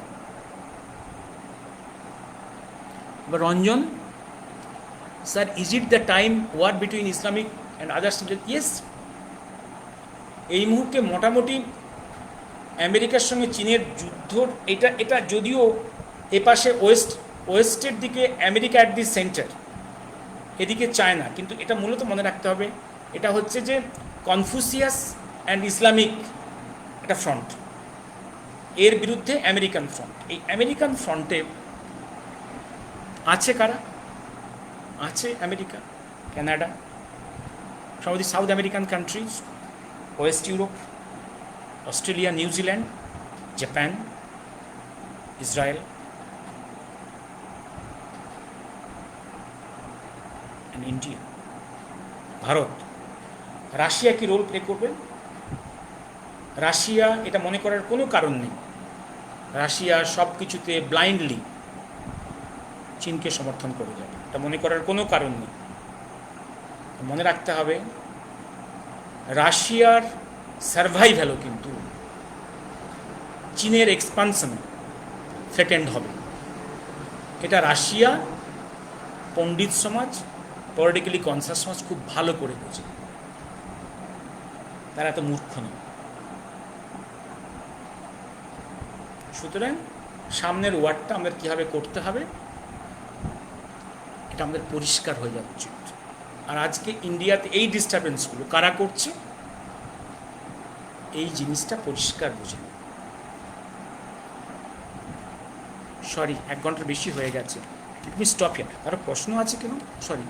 এবার Ranjan sir, is it the time war between Islamic and others? Yes, এই মুহূর্তে মোটামুটি আমেরিকার সঙ্গে চীনের যুদ্ধ, এটা যদিও এপাশে ওয়েস্টের দিকে আমেরিকা অ্যাট দি সেন্টার, এদিকে চায়না, কিন্তু এটা মূলত মনে রাখতে হবে এটা হচ্ছে যে কনফুসিয়াস অ্যান্ড ইসলামিক একটা ফ্রন্ট, এর বিরুদ্ধে আমেরিকান ফ্রন্ট। এই আমেরিকান ফ্রন্টে আছে কারা? আছে America, Canada, some of the South American countries, West Europe, Australia, New Zealand, Japan, Israel, and India, Bharat. Russia কি রোল প্লে করবে? রাশিয়া, এটা মনে করার কোনো কারণ নেই, রাশিয়া সব কিছুতে ব্লাইন্ডলি চীনকে সমর্থন করে যাবে, এটা মনে করার কোনো কারণ নেই। মনে রাখতে হবে রাশিয়ার সার্ভাইভ্যালও কিন্তু চীনের এক্সপানশন থ্রেটেন্ড হবে। এটা রাশিয়া পণ্ডিত সমাজ, পলিটিক্যালি কনসাস সমাজ খুব ভালো করে বোঝে, তারা এত মূর্খ নয়। সুতরাং সামনের ওয়ার্ডটা আমাদের কীভাবে করতে হবে এটা আমাদের পরিষ্কার হয়ে যাওয়া উচিত। আর আজকে ইন্ডিয়াতে এই ডিস্টারবেন্সগুলো কারা করছে, এই জিনিসটা পরিষ্কার বুঝে। সরি, 1 ঘন্টার বেশি হয়ে গেছে, ইট মি স্টপ হিয়ার। আরও প্রশ্ন আছে কেন? Sorry.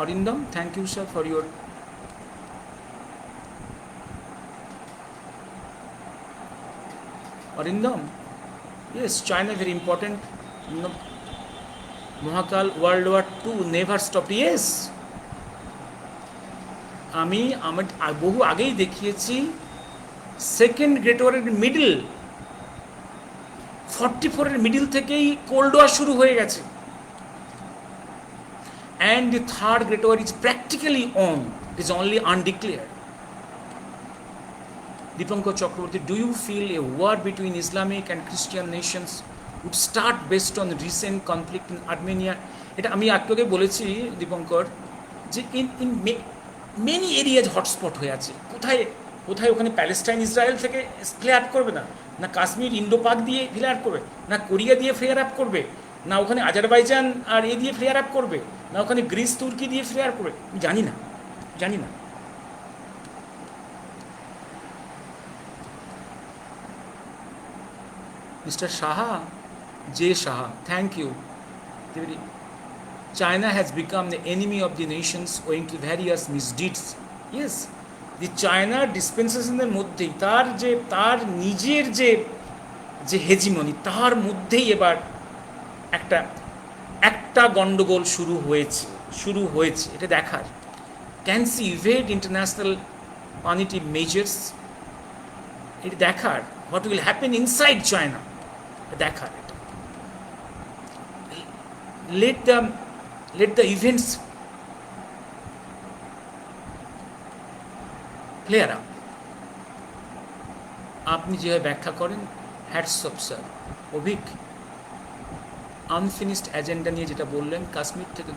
Arindam, thank you sir for your Arindam, yes, China very important. Mahakal World War II never stopped. Yes, আমি বহু আগেই দেখিয়েছি সেকেন্ড গ্রেট ওয়ারের মিডল 44-এর মিডল থেকেই কোল্ড ওয়ার শুরু হয়ে গেছে, and the third great war is practically on, it is only undeclared. Dipankar Chakraborty, do you feel a war between Islamic and Christian nations would start based on recent conflict in Armenia? এটা আমি আপনাকে বলেছি দীপঙ্কর, যে in many areas hotspot হয়ে আছে। কোথায় কোথায় ওখানে প্যালেস্টাইন ইসরায়েল থেকে ফ্লেয়ার আপ করবে না, না কাশ্মীর ইন্ডো পাক দিয়ে ফ্লেয়ার আপ করবে, না কোরিয়া দিয়ে ফ্লেয়ার আপ করবে, না ওখানে আজারবাইজান আর এ দিয়ে ফ্লেয়ার আপ করবে, না ওখানে গ্রিস তুর্কি দিয়ে ফ্লেয়ার করবে। জানি না। Mr. Shaha, J. Shaha, thank you. China has become the enemy of the nations owing to various misdeeds. Yes, the China dispensation-এর মধ্যেই তার নিজের যে হেজিমনি, তার মধ্যেই এবার একটা গন্ডগোল শুরু হয়েছে। এটা দেখার, ক্যান সি ইভেড ইন্টারন্যাশনাল পানিটিভ মেজার্স, এটা দেখার, what will happen inside China দেখার। let the events clear up. আপনি যেভাবে ব্যাখ্যা করেন, hats off sir. Abhik, unfinished agenda নিয়ে যেটা বললেন কাশ্মীর থেকে,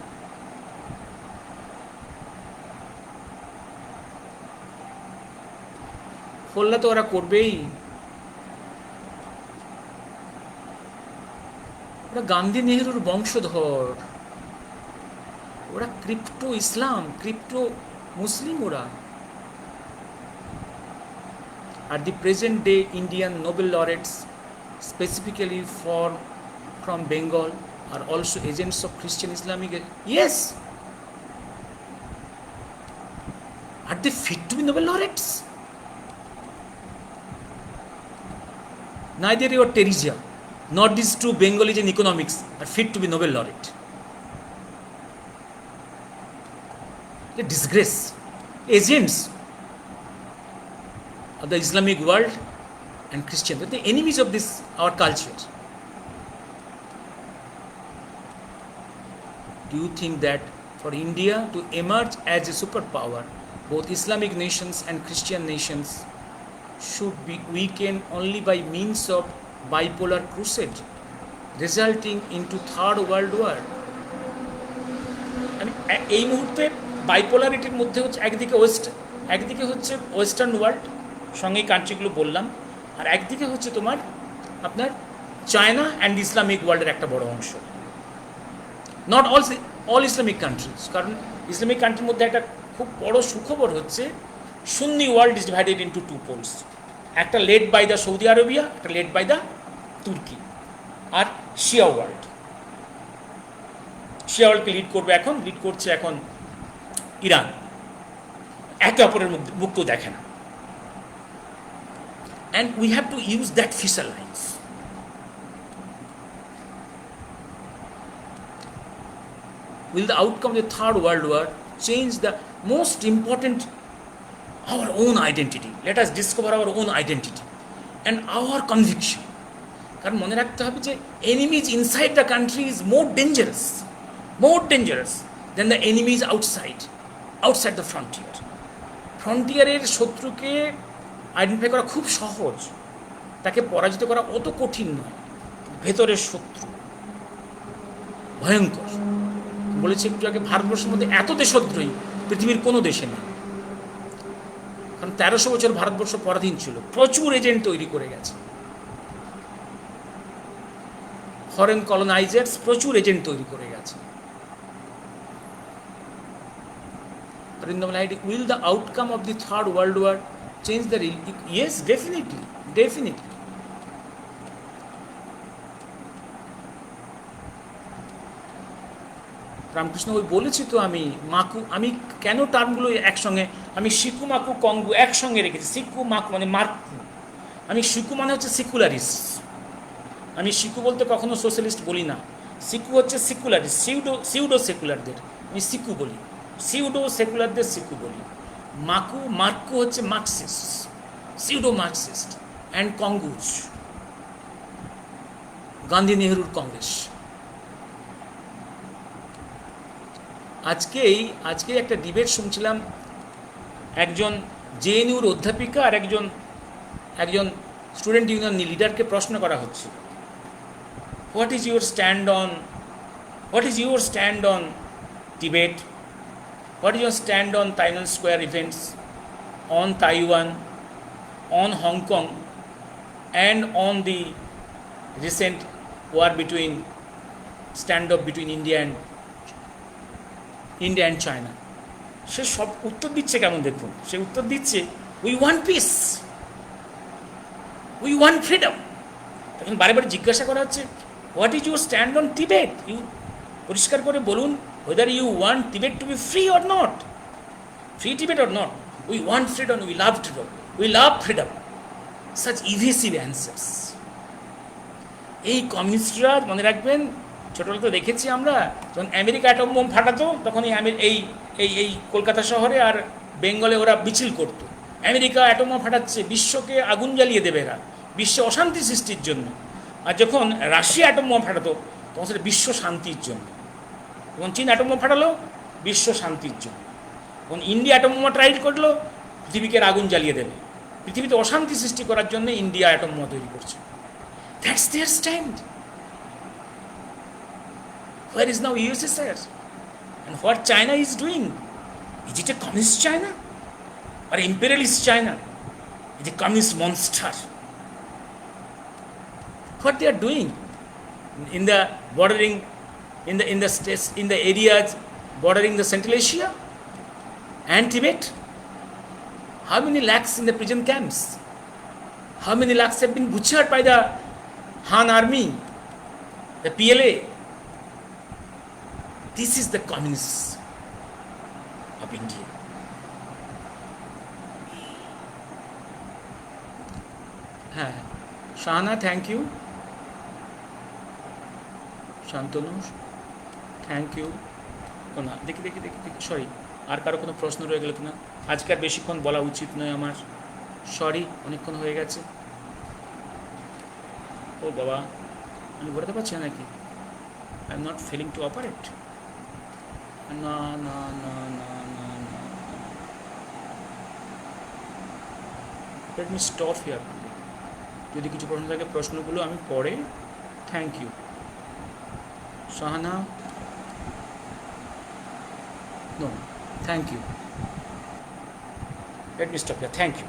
হল্লা তো ওরা করবেই। ওরা গান্ধী নেহরুর বংশধর, ওরা ক্রিপ্টো ইসলাম, ক্রিপ্টো মুসলিম ওরা। At the present day, Indian Nobel laureates, specifically from Bengal, are also agents of Christian Islamic. Yes, are they fit to be Nobel laureates? Neither your Teresa nor these two Bengalis in economics are fit to be Nobel laureate. A disgrace. Agents of the Islamic world and Christian, they're the enemies of this our culture. Do you think that for India to emerge as a superpower, both Islamic nations and Christian nations should be weakened only by means of bipolar crusade, resulting into third world war? এই মুহূর্তে বাইপোলারিটির মধ্যে হচ্ছে একদিকে হচ্ছে western world, সঙ্গে কান্ট্রিগুলো বললাম, আর একদিকে হচ্ছে তোমার আপনার চায়না অ্যান্ড ইসলামিক ওয়ার্ল্ডের একটা বড় অংশ। নট অল ইসলামিক কান্ট্রিজ, কারণ ইসলামিক কান্ট্রির মধ্যে একটা খুব বড় সুখবর হচ্ছে Sunni world is divided into two poles, একটা led by the Saudi Arabia, একটা লেড বাই দ্য তুর্কি, আর শিয়া ওয়ার্ল্ড। শিয়া ওয়ার্ল্ডকে লিড করছে এখন ইরান, একে অপরের মুখ তো দেখে না। And we have to use that fissile lines. Will the outcome of the Third World War change the most important, our own identity? Let us discover our own identity and our conviction. কারণ মনে রাখতে হবে যে enemies inside the country is more dangerous than the enemies outside the frontier. ফ্রন্টিয়ারের শত্রুকে identify করা খুব সহজ, তাকে পরাজিত করা অত কঠিন নয়। ভেতরের শত্রু ভয়ঙ্কর। বলেছি একটু আগে, ভারতবর্ষের মধ্যে এত দেশদ্রোহী পৃথিবীর কোনো দেশে নেই, কারণ 1300 বছর ভারতবর্ষ পরাধীন ছিল, প্রচুর এজেন্ট তৈরি করে গেছে। ফরেন কলোনাইজার্স প্রচুর এজেন্ট তৈরি করে গেছে। Will the outcome of the Third World War change the real? Yes, definitely. Ramakrishna ওই বলেছি তো আমি কেন টার্মগুলো একসঙ্গে, আমি সিকু মাকু কঙ্গু একসঙ্গে রেখেছি। সিকু মাকু মানে মার্কু, আমি সিকু মানে হচ্ছে সিকুলারিস্ট। আমি সিকু বলতে কখনো সোশ্যালিস্ট বলি না। সিকু হচ্ছে সিকুলারিস্ট, সিউডো সেকুলারদের আমি সিকু বলি, সিউডো সেকুলারদের সিকু বলি। মার্কু হচ্ছে মার্কসিস্ট, সিউডো মার্কসিস্ট অ্যান্ড কঙ্গুজ, গান্ধী নেহরুর কংগ্রেস। আজকেই একটা ডিবেট শুনছিলাম, একজন জেএনইউর অধ্যাপিকা আর একজন স্টুডেন্ট ইউনিয়ন লিডারকে প্রশ্ন করা হচ্ছে, what is your stand on Tibet? What is your stand on Tiananmen Square events, on Taiwan, on Hong Kong, and on the recent war standoff between India and China? সে সব উত্তর দিচ্ছে কেমন দেখুন, সে উত্তর দিচ্ছে we want piece, we want freedom. তখন বারে বারে জিজ্ঞাসা করা হচ্ছে what is your stand on Tibet? পরিষ্কার করে বলুন whether you want Tibet to be free or not, free Tibet or not. We want freedom, we love freedom. Such evasive answers. এই কমিউনিস্টরা মনে রাখবেন, ছোটবেলা তো দেখেছি আমরা, যখন আমেরিকা অ্যাটম বোম ফাটাতো তখন এই কলকাতা শহরে আর বেঙ্গলে ওরা মিছিল করতো, আমেরিকা অ্যাটম বোম ফাটাচ্ছে, বিশ্বকে আগুন জ্বালিয়ে দেবে এরা, বিশ্বে অশান্তি সৃষ্টির জন্য। আর যখন রাশিয়া অ্যাটম বোম ফাটাতো তখন সেটা বিশ্ব শান্তির জন্য। যখন চীন অ্যাটম বোমা ফাটালো বিশ্ব শান্তির জন্য, যখন ইন্ডিয়া অ্যাটম বোমা ট্রাই করলো পৃথিবীকে আগুন জ্বালিয়ে দেবে, পৃথিবীতে অশান্তি সৃষ্টি করার জন্য ইন্ডিয়া অ্যাটম বোমা তৈরি করছে। That's their stand. Where is now USSR? And what China is doing? Is it a communist China or imperialist China? Is it a communist monster? What they are doing in the bordering, in the states, in the areas bordering the Central Asia and Tibet? How many lakhs in the prison camps? How many lakhs have been butchered by the Han army, the PLA? This is the communists of India. হ্যাঁ, Shahana, thank you. Shantanu, thank you. ও না, দেখি দেখি দেখি দেখি, sorry, আর কারো কোনো প্রশ্ন রয়ে গেল কিনা? আজকে আর বেশিক্ষণ বলা উচিত নয় আমার, সরি, অনেকক্ষণ হয়ে গেছে। ও বাবা, আমি ঘোরাতে পারছি না নাকি? I am not feeling to operate. না না না না না না, লেট মি স্টপ হিয়ার। যদি কিছু প্রশ্ন থাকে প্রশ্নগুলো আমি পরে। Thank you Shahana. No, thank you. Let me stop here. Thank you.